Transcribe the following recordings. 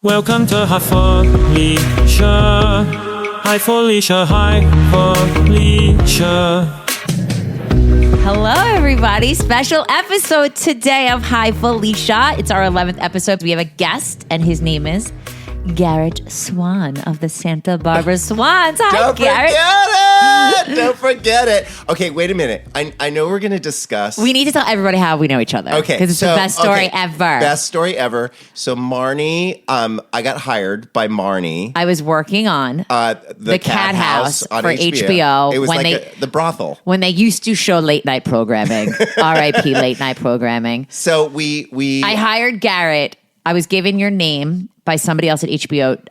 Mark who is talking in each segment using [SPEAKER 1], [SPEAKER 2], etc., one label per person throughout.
[SPEAKER 1] Welcome to Hi Felicia. Hi Felicia, hi Felicia.
[SPEAKER 2] Hello, everybody. Special episode today of Hi Felicia. It's our 11th episode. We have a guest, and his name is Garrett Swann of the Santa Barbara Swans. Hi, Garrett.
[SPEAKER 3] Don't forget it. Okay, wait a minute. I know we're going to discuss.
[SPEAKER 2] We need to tell everybody how we know each other.
[SPEAKER 3] Okay.
[SPEAKER 2] Because it's the best story ever.
[SPEAKER 3] Best story ever. So Marni, I got hired by Marni.
[SPEAKER 2] I was working on
[SPEAKER 3] the
[SPEAKER 2] Cathouse
[SPEAKER 3] on
[SPEAKER 2] for HBO.
[SPEAKER 3] It was the brothel.
[SPEAKER 2] When they used to show late night programming. R.I.P. late night programming.
[SPEAKER 3] So I
[SPEAKER 2] hired Garrett. I was given your name by somebody else at HBO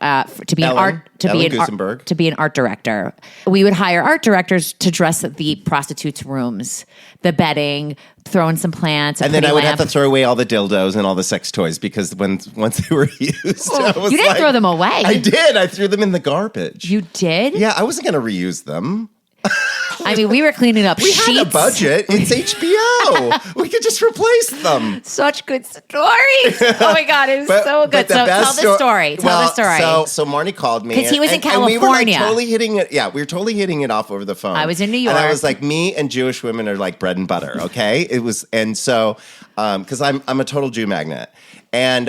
[SPEAKER 2] to be
[SPEAKER 3] Ellen
[SPEAKER 2] an art director. We would hire art directors to dress the prostitutes' rooms, the bedding, throw in some plants,
[SPEAKER 3] and then I would have to throw away all the dildos and all the sex toys because once they were used,
[SPEAKER 2] you didn't throw them away.
[SPEAKER 3] I did. I threw them in the garbage.
[SPEAKER 2] You did?
[SPEAKER 3] Yeah, I wasn't going to reuse them.
[SPEAKER 2] I mean, we were cleaning up sheets.
[SPEAKER 3] We had a budget. It's HBO. We could just replace them.
[SPEAKER 2] Such good stories. Oh my God, it was so good. So tell the story. Tell the story.
[SPEAKER 3] So Marni called me.
[SPEAKER 2] Because he was in California.
[SPEAKER 3] And we were totally hitting it. Yeah, we were totally hitting it off over the phone.
[SPEAKER 2] I was in New York.
[SPEAKER 3] And I was like, me and Jewish women are like bread and butter, okay? It was, and so, because I'm a total Jew magnet. And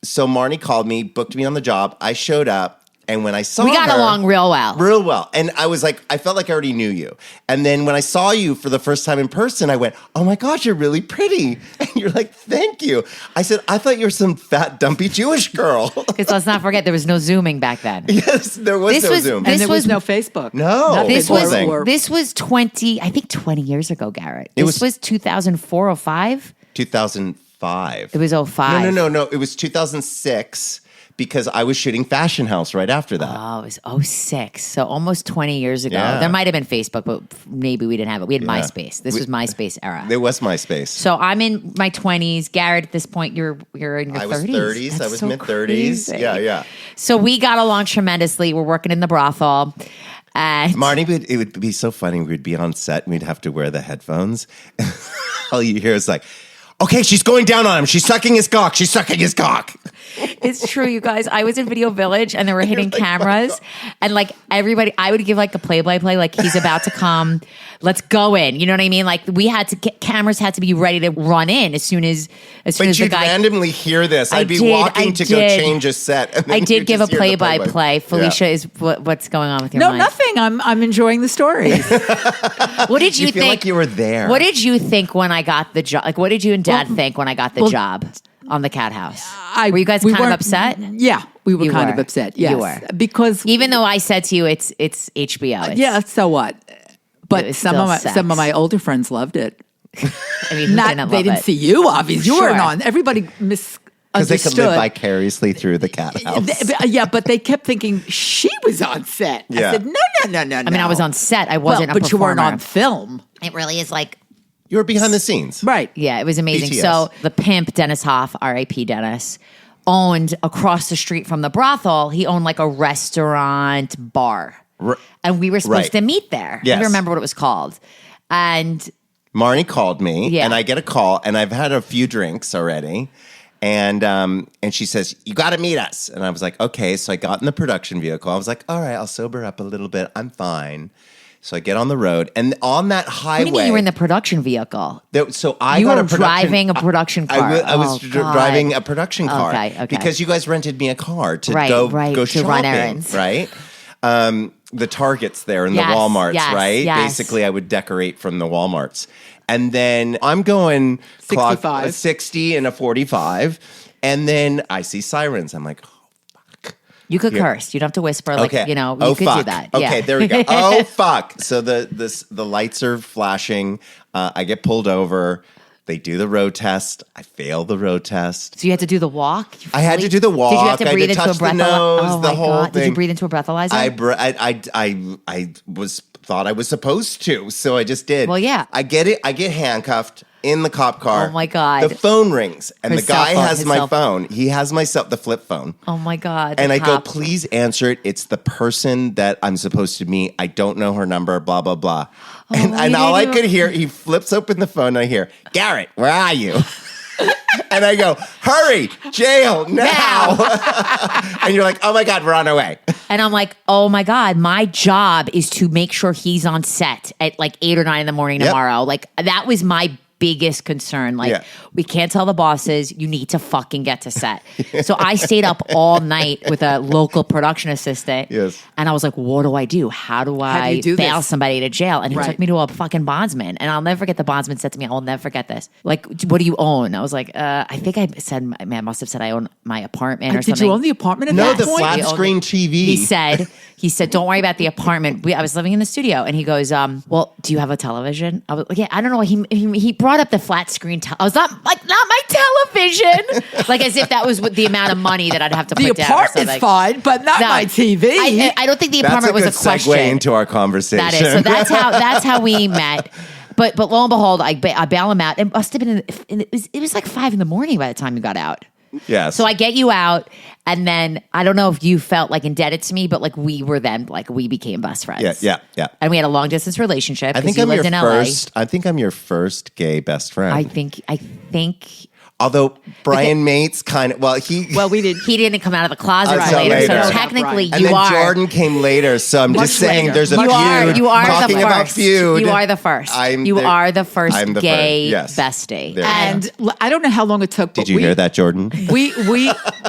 [SPEAKER 3] so Marni called me, booked me on the job. I showed up. And when I saw her...
[SPEAKER 2] We got along real well.
[SPEAKER 3] Real well. And I was like, I felt like I already knew you. And then when I saw you for the first time in person, I went, oh my gosh, you're really pretty. And you're like, thank you. I said, I thought you were some fat, dumpy Jewish girl.
[SPEAKER 2] Because let's not forget, there was no Zooming back then.
[SPEAKER 3] Yes, there was no Zoom.
[SPEAKER 4] And there was no Facebook.
[SPEAKER 3] No.
[SPEAKER 2] This was 20 years ago, Garrett. This was 2004 or 5?
[SPEAKER 3] 2005.
[SPEAKER 2] It was 05.
[SPEAKER 3] No. It was 2006. Because I was shooting Fashion House right after that.
[SPEAKER 2] Oh, it was 06. So almost 20 years ago.
[SPEAKER 3] Yeah.
[SPEAKER 2] There might have been Facebook, but maybe we didn't have it. We had MySpace. This was MySpace era.
[SPEAKER 3] There was MySpace.
[SPEAKER 2] So I'm in my 20s. Garrett, at this point, you're in your 30s.
[SPEAKER 3] I was 30s. I was mid-30s. Yeah.
[SPEAKER 2] So we got along tremendously. We're working in the brothel. And
[SPEAKER 3] Marni, it would be so funny. We'd be on set and we'd have to wear the headphones. All you hear is like, okay, she's going down on him. She's sucking his cock. She's sucking his cock.
[SPEAKER 2] It's true, you guys. I was in Video Village and they were hitting cameras. And like everybody, I would give like the play-by-play, like he's about to come. Let's go in. You know what I mean? Like cameras had to be ready to run in as soon as the guy.
[SPEAKER 3] But you'd randomly hear this. I'd be walking to go change a set. And then
[SPEAKER 2] I did give a play-by-play. Felicia, is what's going on with your mind?
[SPEAKER 4] No, nothing. I'm enjoying the stories.
[SPEAKER 2] What did you
[SPEAKER 3] feel
[SPEAKER 2] think?
[SPEAKER 3] Like you were there.
[SPEAKER 2] What did you think when I got the job? Like, what did you and Dad think when I got the job on the Cathouse? Were you guys kind of upset?
[SPEAKER 4] Yeah, we were kind of upset. Yes,
[SPEAKER 2] you were.
[SPEAKER 4] Because
[SPEAKER 2] even though I said to you, it's HBO.
[SPEAKER 4] Yeah, so what? But some of my older friends loved it.
[SPEAKER 2] I mean, they
[SPEAKER 4] didn't see you, obviously. You weren't on. Everybody misunderstood.
[SPEAKER 3] Because they could live vicariously through the Cathouse.
[SPEAKER 4] Yeah, but they kept thinking she was on set.
[SPEAKER 3] Yeah.
[SPEAKER 4] I said, no.
[SPEAKER 2] I mean, I was on set. I wasn't a performer.
[SPEAKER 4] But you weren't on film.
[SPEAKER 2] It really is like...
[SPEAKER 3] You were behind the scenes.
[SPEAKER 4] Right.
[SPEAKER 2] Yeah, it was amazing.
[SPEAKER 3] BTS.
[SPEAKER 2] So the pimp, Dennis Hoff, R.I.P. Dennis, owned across the street from the brothel, he owned like a restaurant bar. And we were supposed to meet there.
[SPEAKER 3] Yes.
[SPEAKER 2] I don't remember what it was called. And
[SPEAKER 3] Marni called me,
[SPEAKER 2] Yeah.
[SPEAKER 3] and I get a call, and I've had a few drinks already. And she says, you got to meet us. And I was like, okay. So I got in the production vehicle. I was like, all right, I'll sober up a little bit. I'm fine. So I get on the road, and on that highway.
[SPEAKER 2] what do you mean you were in the production vehicle?
[SPEAKER 3] You
[SPEAKER 2] were driving a production car.
[SPEAKER 3] I was driving a production car.
[SPEAKER 2] Okay.
[SPEAKER 3] Because you guys rented me a car to go
[SPEAKER 2] to
[SPEAKER 3] shopping,
[SPEAKER 2] run errands.
[SPEAKER 3] Right? The Targets there and the Walmarts, right?
[SPEAKER 2] Yes.
[SPEAKER 3] Basically, I would decorate from the Walmarts. And then I'm going
[SPEAKER 4] 65.
[SPEAKER 3] 60 and a 45. And then I see sirens. I'm like,
[SPEAKER 2] You could curse. You don't have to whisper. Like,
[SPEAKER 3] okay.
[SPEAKER 2] You could
[SPEAKER 3] fuck.
[SPEAKER 2] do that.
[SPEAKER 3] Okay,
[SPEAKER 2] Yeah.
[SPEAKER 3] there we go. Oh, fuck. So the lights are flashing. I get pulled over. They do the road test. I fail the road test.
[SPEAKER 2] So you had to do the walk?
[SPEAKER 3] I had to do the walk.
[SPEAKER 2] Did you have to
[SPEAKER 3] I
[SPEAKER 2] breathe
[SPEAKER 3] had to
[SPEAKER 2] into a
[SPEAKER 3] touch the nose,
[SPEAKER 2] Oh
[SPEAKER 3] the
[SPEAKER 2] my
[SPEAKER 3] whole
[SPEAKER 2] God.
[SPEAKER 3] thing.
[SPEAKER 2] Did you breathe into a breathalyzer?
[SPEAKER 3] I thought I was supposed to, so I just did.
[SPEAKER 2] Well, yeah.
[SPEAKER 3] I get handcuffed in the cop car.
[SPEAKER 2] Oh, my God.
[SPEAKER 3] The phone rings, and
[SPEAKER 2] His
[SPEAKER 3] the guy
[SPEAKER 2] cell phone,
[SPEAKER 3] has
[SPEAKER 2] his
[SPEAKER 3] my
[SPEAKER 2] cell
[SPEAKER 3] phone. He has the flip phone.
[SPEAKER 2] Oh my God.
[SPEAKER 3] And
[SPEAKER 2] the
[SPEAKER 3] I go,
[SPEAKER 2] cop.
[SPEAKER 3] please answer it. It's the person that I'm supposed to meet. I don't know her number, blah, blah, blah. And all I could hear, he flips open the phone, and I hear, Garrett, where are you? And I go, hurry, jail, now. And you're like, oh my God, we're on our way.
[SPEAKER 2] And I'm like, oh my God, my job is to make sure he's on set at like 8 or 9 in the morning tomorrow. Like that was my biggest concern. Like, we can't tell the bosses, you need to fucking get to set. So I stayed up all night with a local production assistant.
[SPEAKER 3] Yes.
[SPEAKER 2] And I was like, what do I do? How do I bail somebody to jail? And he took me to a fucking bondsman. And I'll never forget the bondsman said to me, I'll never forget this. Like, what do you own? I was like, I think I said, I must have said I own my apartment or something.
[SPEAKER 4] Did you own the apartment at
[SPEAKER 3] No,
[SPEAKER 4] that
[SPEAKER 3] the
[SPEAKER 4] point?
[SPEAKER 3] flat screen TV.
[SPEAKER 2] He said, don't worry about the apartment. I was living in the studio. And he goes, well, do you have a television? I was like, yeah, I don't know. He brought up the flat screen. I was not my television. Like as if that was the amount of money that I'd have to put down.
[SPEAKER 4] The apartment's fine, but not my TV.
[SPEAKER 2] I don't think the apartment was a question.
[SPEAKER 3] Segue into our conversation.
[SPEAKER 2] That is. So that's how we met. But lo and behold, I bail him out. It must have been, it was like 5 in the morning by the time you got out.
[SPEAKER 3] Yes.
[SPEAKER 2] So I get you out, and then I don't know if you felt like indebted to me, but like we were then like we became best friends.
[SPEAKER 3] Yeah.
[SPEAKER 2] And we had a long distance relationship.
[SPEAKER 3] I think I'm your first gay best friend.
[SPEAKER 2] I think.
[SPEAKER 3] Although Brian Mates kind of,
[SPEAKER 2] we didn't. He didn't come out of the closet
[SPEAKER 3] until
[SPEAKER 2] later,
[SPEAKER 3] later.
[SPEAKER 2] so technically
[SPEAKER 3] and
[SPEAKER 2] you
[SPEAKER 3] then
[SPEAKER 2] are.
[SPEAKER 3] Jordan came later, so I'm just saying
[SPEAKER 4] later.
[SPEAKER 3] there's a feud.
[SPEAKER 2] You are
[SPEAKER 3] talking
[SPEAKER 2] the
[SPEAKER 3] about
[SPEAKER 2] first.
[SPEAKER 3] Feud.
[SPEAKER 2] You are the first. I'm the first gay bestie.
[SPEAKER 4] And I don't know how long it took. But
[SPEAKER 3] Did you hear that, Jordan?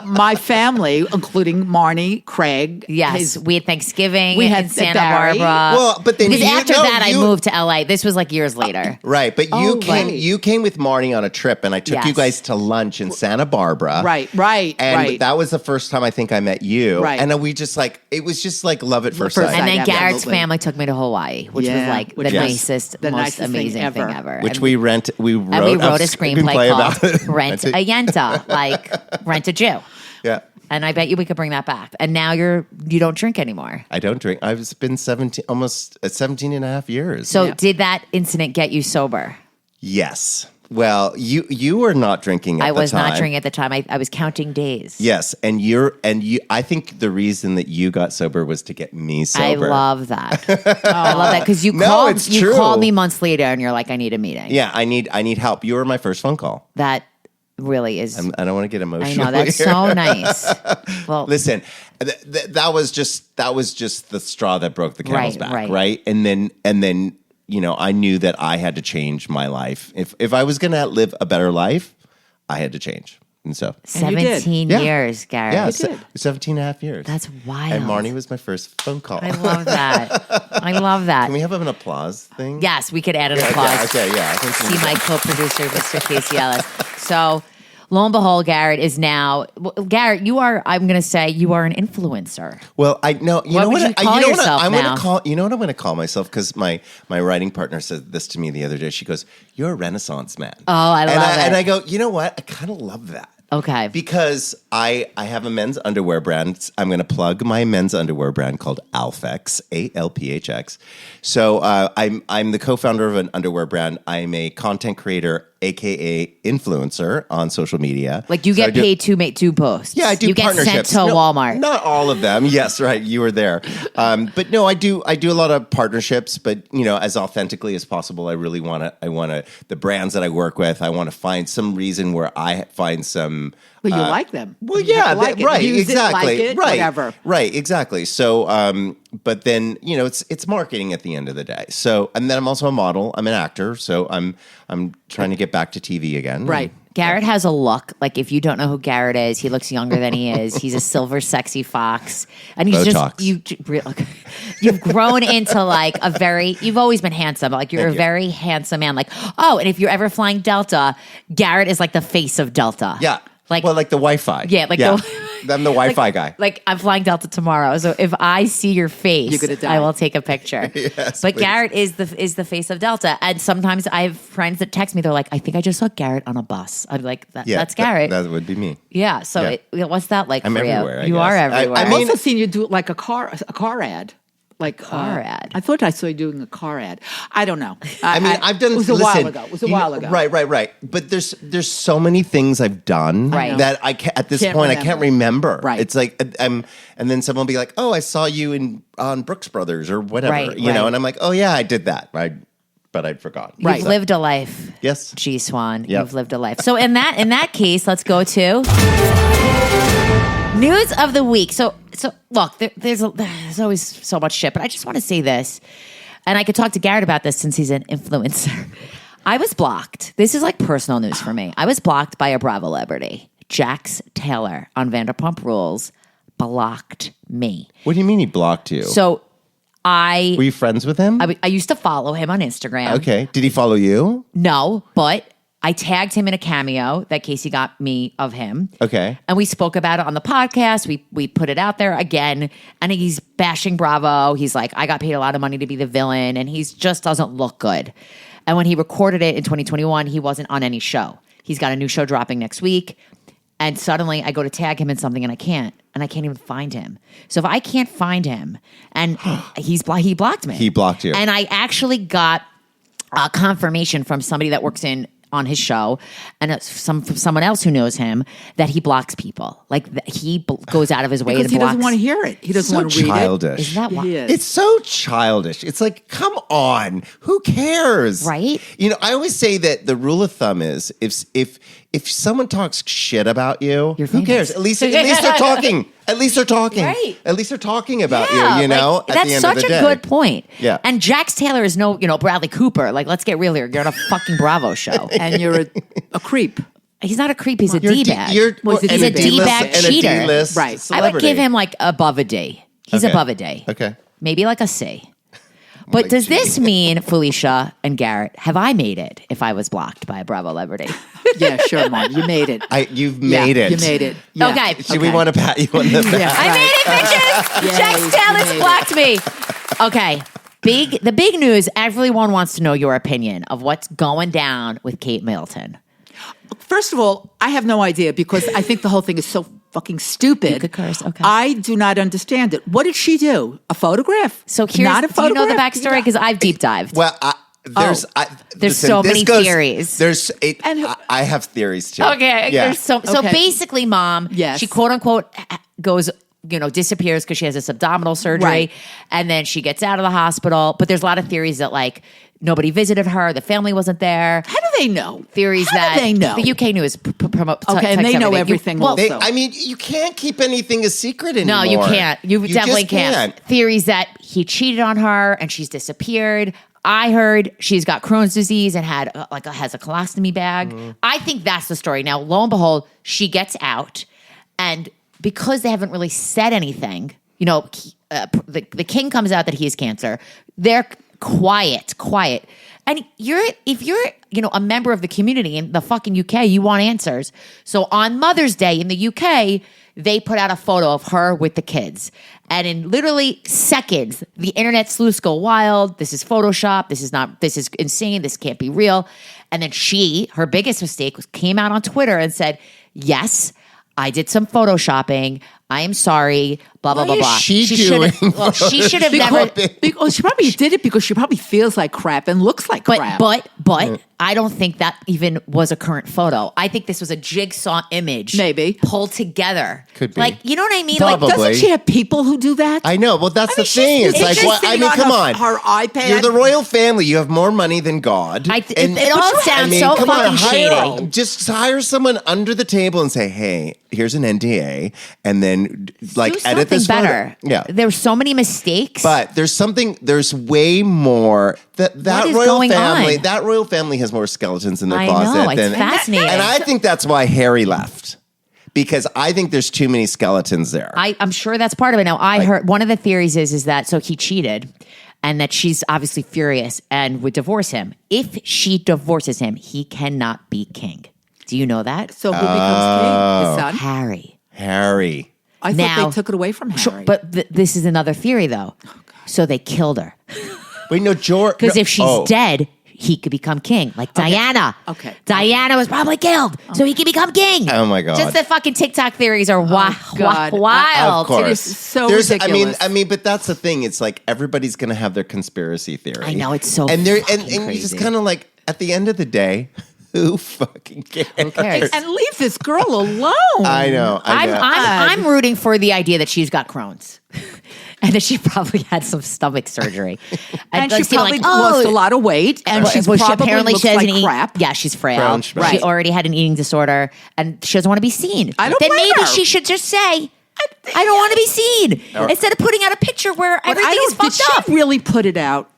[SPEAKER 4] My family, including Marni, Craig.
[SPEAKER 2] Yes, we had Thanksgiving.
[SPEAKER 4] We had
[SPEAKER 2] in Santa
[SPEAKER 4] Barry.
[SPEAKER 2] Barbara.
[SPEAKER 3] Well, but then
[SPEAKER 2] because after that, I moved to LA. This was like years later.
[SPEAKER 3] Right, but you came with Marni on a trip, and I took you guys to lunch in Santa Barbara.
[SPEAKER 4] Right.
[SPEAKER 3] And that was the first time I think I met you.
[SPEAKER 4] Right.
[SPEAKER 3] And we just like, it was just like love at first sight.
[SPEAKER 2] And then Garrett's
[SPEAKER 4] absolutely.
[SPEAKER 2] family took me to Hawaii, which was like the nicest, most amazing thing ever.
[SPEAKER 3] Which
[SPEAKER 2] and
[SPEAKER 3] we wrote a
[SPEAKER 2] screenplay
[SPEAKER 3] about
[SPEAKER 2] called Rent a Yenta, like Rent a Jew.
[SPEAKER 3] Yeah.
[SPEAKER 2] And I bet you we could bring that back. And now you don't drink anymore.
[SPEAKER 3] I don't drink. I've been 17 and a half years.
[SPEAKER 2] So did that incident get you sober?
[SPEAKER 3] Yes. Well, you were not drinking at the time.
[SPEAKER 2] I was not drinking at the time. I was counting days.
[SPEAKER 3] Yes, and you. I think the reason that you got sober was to get me sober.
[SPEAKER 2] I love that. I love that because you called me months later and you're like, I need a meeting.
[SPEAKER 3] Yeah, I need help. You were my first phone call.
[SPEAKER 2] That really is.
[SPEAKER 3] I don't want to get emotional.
[SPEAKER 2] I know that's so nice. Well,
[SPEAKER 3] listen, that was just the straw that broke the camel's back, right? And then. I knew that I had to change my life. If I was going to live a better life, I had to change. And so
[SPEAKER 2] 17 years, Garrett.
[SPEAKER 3] Yeah, 17 and a half years.
[SPEAKER 2] That's wild.
[SPEAKER 3] And Marni was my first phone call.
[SPEAKER 2] I love that.
[SPEAKER 3] Can we have an applause thing?
[SPEAKER 2] Yes, we could add an applause.
[SPEAKER 3] Okay, yeah.
[SPEAKER 2] See my co-producer, Mr. Casey Ellis. So, lo and behold, Garrett is now. Garrett, you are. I'm going to say you are an influencer.
[SPEAKER 3] Well, I know.
[SPEAKER 2] You know what? I'm
[SPEAKER 3] going to call myself because my writing partner said this to me the other day. She goes, "You're a Renaissance man."
[SPEAKER 2] Oh, I love it.
[SPEAKER 3] And I go, you know what? I kind of love that.
[SPEAKER 2] Okay.
[SPEAKER 3] Because I have a men's underwear brand. I'm going to plug my men's underwear brand called Alphx, ALPHX. So I'm the co-founder of an underwear brand. I'm a content creator, aka influencer on social media.
[SPEAKER 2] Like you get paid to make 2 posts.
[SPEAKER 3] Yeah, I do.
[SPEAKER 2] You get sent to Walmart.
[SPEAKER 3] Not all of them. Yes, right. You were there. But no, I do a lot of partnerships. But as authentically as possible. I really want to. The brands that I work with, I want to find some reason where I find some.
[SPEAKER 4] Well, you like them.
[SPEAKER 3] Well, yeah, right, exactly, right,
[SPEAKER 4] whatever,
[SPEAKER 3] right, exactly. So, but then it's marketing at the end of the day. So, and then I'm also a model. I'm an actor. So I'm trying to get back to TV again.
[SPEAKER 4] Right.
[SPEAKER 2] Garrett has a look. Like if you don't know who Garrett is, he looks younger than he is. He's a silver, sexy fox, and he's
[SPEAKER 3] Botox.
[SPEAKER 2] You've grown into like a very. You've always been handsome. Like you're a very handsome man. Like and if you're ever flying Delta, Garrett is like the face of Delta.
[SPEAKER 3] Yeah. Like the Wi-Fi.
[SPEAKER 2] Yeah,
[SPEAKER 3] I'm the Wi-Fi guy.
[SPEAKER 2] Like I'm flying Delta tomorrow, so if I see your face,
[SPEAKER 4] you're gonna die.
[SPEAKER 2] I will take a picture.
[SPEAKER 3] Yes,
[SPEAKER 2] but
[SPEAKER 3] please.
[SPEAKER 2] Garrett is the face of Delta, and sometimes I have friends that text me. They're like, "I think I just saw Garrett on a bus." I'm like, "That's Garrett."
[SPEAKER 3] That would be me.
[SPEAKER 2] Yeah. So what's that like
[SPEAKER 3] I'm
[SPEAKER 2] for
[SPEAKER 3] everywhere,
[SPEAKER 2] you? You are everywhere.
[SPEAKER 4] I've also seen you do like a car ad. Like
[SPEAKER 2] car ad.
[SPEAKER 4] I thought I saw you doing a car ad. I don't know.
[SPEAKER 3] I've done.
[SPEAKER 4] It was a while ago. It was a while ago.
[SPEAKER 3] Right. But there's so many things I've done that I can't, at this point I can't remember.
[SPEAKER 4] Right.
[SPEAKER 3] It's like and then someone will be like, "Oh, I saw you on Brooks Brothers or whatever," and I'm like, "Oh yeah, I did that." but I'd forgotten.
[SPEAKER 2] You've lived a life.
[SPEAKER 3] Yes.
[SPEAKER 2] G Swann.
[SPEAKER 3] Yep.
[SPEAKER 2] You've lived a life. So in that case, let's go to news of the week. So look, there's always so much shit, but I just want to say this, and I could talk to Garrett about this since he's an influencer. I was blocked. This is like personal news for me. I was blocked by a Bravo celebrity. Jax Taylor on Vanderpump Rules blocked me.
[SPEAKER 3] What do you mean he blocked you?
[SPEAKER 2] So
[SPEAKER 3] were you friends with him?
[SPEAKER 2] I used to follow him on Instagram.
[SPEAKER 3] Okay. Did he follow you?
[SPEAKER 2] No, but I tagged him in a cameo that Casey got me of him.
[SPEAKER 3] Okay.
[SPEAKER 2] And we spoke about it on the podcast. We put it out there again. And he's bashing Bravo. He's like, I got paid a lot of money to be the villain. And he just doesn't look good. And when he recorded it in 2021, he wasn't on any show. He's got a new show dropping next week. And suddenly I go to tag him in something and I can't even find him. So if I can't find him and he blocked me.
[SPEAKER 3] He blocked you.
[SPEAKER 2] And I actually got a confirmation from somebody that works on his show and someone else who knows him that he blocks people. Like he goes out of his way
[SPEAKER 4] because
[SPEAKER 2] to block.
[SPEAKER 4] He doesn't want to hear it. He doesn't want to read
[SPEAKER 3] childish.
[SPEAKER 4] it.
[SPEAKER 2] Isn't that why?
[SPEAKER 3] It's so childish. It's like, come on, who cares?
[SPEAKER 2] Right?
[SPEAKER 3] You know, I always say that the rule of thumb is if someone talks shit about you,
[SPEAKER 2] You're
[SPEAKER 3] who
[SPEAKER 2] famous.
[SPEAKER 3] cares? At least they're talking. At least they're talking.
[SPEAKER 2] Right.
[SPEAKER 3] At least they're talking about
[SPEAKER 2] Yeah,
[SPEAKER 3] you, you know?
[SPEAKER 2] like,
[SPEAKER 3] at the
[SPEAKER 2] that's
[SPEAKER 3] end of
[SPEAKER 2] such
[SPEAKER 3] the
[SPEAKER 2] a
[SPEAKER 3] day.
[SPEAKER 2] good point.
[SPEAKER 3] Yeah.
[SPEAKER 2] And Jax Taylor is no, Bradley Cooper. Like, let's get real here. You're on a fucking Bravo show.
[SPEAKER 4] And you're a creep.
[SPEAKER 2] He's not a creep. He's a
[SPEAKER 3] You're
[SPEAKER 2] D-bag.
[SPEAKER 4] he's a
[SPEAKER 2] D-bag
[SPEAKER 3] and
[SPEAKER 2] cheater.
[SPEAKER 3] a D-list
[SPEAKER 4] Right.
[SPEAKER 2] I would
[SPEAKER 3] celebrity.
[SPEAKER 2] give him like above a D. He's
[SPEAKER 3] Okay.
[SPEAKER 2] above a D.
[SPEAKER 3] Okay.
[SPEAKER 2] Maybe like a C. But
[SPEAKER 3] Like
[SPEAKER 2] does
[SPEAKER 3] G.
[SPEAKER 2] this mean, Felicia and Garrett, have I made it if I was blocked by a Bravo celebrity?
[SPEAKER 4] Yeah, sure, Mom. You made it.
[SPEAKER 3] You've made it.
[SPEAKER 4] You made it. Yeah.
[SPEAKER 2] Okay.
[SPEAKER 3] Should we want to pat you on the back?
[SPEAKER 4] Yeah.
[SPEAKER 2] I made it, bitches!
[SPEAKER 4] Yay,
[SPEAKER 2] Jax
[SPEAKER 4] you
[SPEAKER 2] Taylor's
[SPEAKER 4] made it.
[SPEAKER 2] blocked me. Okay. The big news, everyone wants to know your opinion of what's going down with Kate Middleton.
[SPEAKER 4] First of all, I have no idea because I think the whole thing is so fucking stupid.
[SPEAKER 2] You could curse, okay.
[SPEAKER 4] I do not understand it. What did she do? A photograph?
[SPEAKER 2] So here's,
[SPEAKER 4] not a
[SPEAKER 2] do you know the
[SPEAKER 4] photograph?
[SPEAKER 2] backstory? Because I've deep dived.
[SPEAKER 3] Well, there's
[SPEAKER 2] so many theories.
[SPEAKER 3] I have theories too.
[SPEAKER 2] Okay.
[SPEAKER 3] Yeah.
[SPEAKER 2] So
[SPEAKER 4] Okay.
[SPEAKER 2] basically, Mom,
[SPEAKER 4] Yes.
[SPEAKER 2] she quote unquote goes, disappears because she has this abdominal surgery.
[SPEAKER 4] Right.
[SPEAKER 2] And then she gets out of the hospital. But there's a lot of theories that like nobody visited her. The family wasn't there.
[SPEAKER 4] How do they know?
[SPEAKER 2] Theories
[SPEAKER 4] How
[SPEAKER 2] that
[SPEAKER 4] do they know?
[SPEAKER 2] the UK news promote.
[SPEAKER 4] Okay, and they know everything also.
[SPEAKER 3] You can't keep anything a secret anymore.
[SPEAKER 2] No, you can't. You definitely
[SPEAKER 3] just
[SPEAKER 2] can't. Theories that he cheated on her and she's disappeared. I heard she's got Crohn's disease and has a colostomy bag. I think that's the story. Now, lo and behold, she gets out, and because they haven't really said anything, the king comes out that he has cancer. They're quiet. And if you're a member of the community in the fucking UK, you want answers. So on Mother's Day in the UK, they put out a photo of her with the kids. And in literally seconds, the internet sleuths go wild. This is Photoshop. This is insane. This can't be real. And then her biggest mistake came out on Twitter and said, yes, I did some Photoshopping. I am sorry, blah, blah, blah, blah.
[SPEAKER 3] She
[SPEAKER 2] should have never.
[SPEAKER 4] Because she probably did it because she probably feels like crap and looks like crap.
[SPEAKER 2] But I don't think that even was a current photo. I think this was a jigsaw image.
[SPEAKER 4] Maybe.
[SPEAKER 2] Pulled together.
[SPEAKER 3] Could be.
[SPEAKER 2] Like, you know what I mean?
[SPEAKER 3] Probably.
[SPEAKER 2] Like,
[SPEAKER 4] Doesn't she have people who do that?
[SPEAKER 3] I know. Well, that's the thing.
[SPEAKER 4] she's
[SPEAKER 3] It's like,
[SPEAKER 4] just
[SPEAKER 3] what? I
[SPEAKER 4] sitting
[SPEAKER 3] mean,
[SPEAKER 4] on
[SPEAKER 3] come
[SPEAKER 4] her-
[SPEAKER 3] on.
[SPEAKER 4] her iPad.
[SPEAKER 3] You're the royal family. You have more money than God.
[SPEAKER 2] it all sounds so
[SPEAKER 3] come on,
[SPEAKER 2] fucking shady.
[SPEAKER 3] Just hire someone under the table and say, "Hey, here's an NDA," and then like
[SPEAKER 2] Do
[SPEAKER 3] edit this
[SPEAKER 2] something
[SPEAKER 3] photo.
[SPEAKER 2] better.
[SPEAKER 3] Yeah.
[SPEAKER 2] There's so many mistakes.
[SPEAKER 3] But there's way more that
[SPEAKER 2] What is
[SPEAKER 3] royal
[SPEAKER 2] going
[SPEAKER 3] family.
[SPEAKER 2] on?
[SPEAKER 3] That royal family has more skeletons in their
[SPEAKER 2] I
[SPEAKER 3] closet
[SPEAKER 2] know, it's
[SPEAKER 3] than
[SPEAKER 2] fascinating.
[SPEAKER 3] And I think that's why Harry left. Because I think there's too many skeletons there.
[SPEAKER 2] I'm sure that's part of it. Now, I heard one of the theories is that so he cheated and that she's obviously furious and would divorce him. If she divorces him, he cannot be king. Do you know that?
[SPEAKER 4] So who becomes king? His son?
[SPEAKER 3] Harry.
[SPEAKER 4] I thought
[SPEAKER 2] Now-
[SPEAKER 4] they took it away from Harry.
[SPEAKER 2] But this is another theory, though. So they killed her.
[SPEAKER 3] Wait, no, George.
[SPEAKER 2] Because
[SPEAKER 3] no,
[SPEAKER 2] if she's dead, he could become king. Like Diana.
[SPEAKER 4] Okay.
[SPEAKER 2] Diana was probably killed, so he could become king.
[SPEAKER 3] Oh, my God.
[SPEAKER 2] Just the fucking TikTok theories are
[SPEAKER 4] God.
[SPEAKER 2] wild.
[SPEAKER 3] Of course.
[SPEAKER 4] It is so
[SPEAKER 3] I
[SPEAKER 4] ridiculous.
[SPEAKER 3] mean, but that's the thing. It's like everybody's going to have their conspiracy theory.
[SPEAKER 2] I know, it's so
[SPEAKER 3] and they're
[SPEAKER 2] fucking
[SPEAKER 3] and you just
[SPEAKER 2] crazy.
[SPEAKER 3] kind of like at the end of the day, who fucking cares?
[SPEAKER 2] Who cares?
[SPEAKER 4] and leave this girl alone.
[SPEAKER 3] I know.
[SPEAKER 2] I'm rooting for the idea that she's got Crohn's. And then she probably had some stomach surgery.
[SPEAKER 4] And she
[SPEAKER 2] like,
[SPEAKER 4] probably
[SPEAKER 2] like,
[SPEAKER 4] lost a lot of weight, and she's
[SPEAKER 2] well, she
[SPEAKER 4] probably
[SPEAKER 2] apparently
[SPEAKER 4] looks
[SPEAKER 2] she
[SPEAKER 4] like
[SPEAKER 2] doesn't eat.
[SPEAKER 4] crap.
[SPEAKER 2] Yeah, she's frail.
[SPEAKER 3] Brown,
[SPEAKER 2] She
[SPEAKER 3] right.
[SPEAKER 2] already had an eating disorder, and she doesn't want to be seen.
[SPEAKER 4] I don't
[SPEAKER 2] Then
[SPEAKER 4] blame
[SPEAKER 2] maybe
[SPEAKER 4] her.
[SPEAKER 2] she should just say, "I don't want to be seen," instead of putting out a picture where
[SPEAKER 4] But
[SPEAKER 2] everything is
[SPEAKER 4] did
[SPEAKER 2] fucked up.
[SPEAKER 4] she really put it out?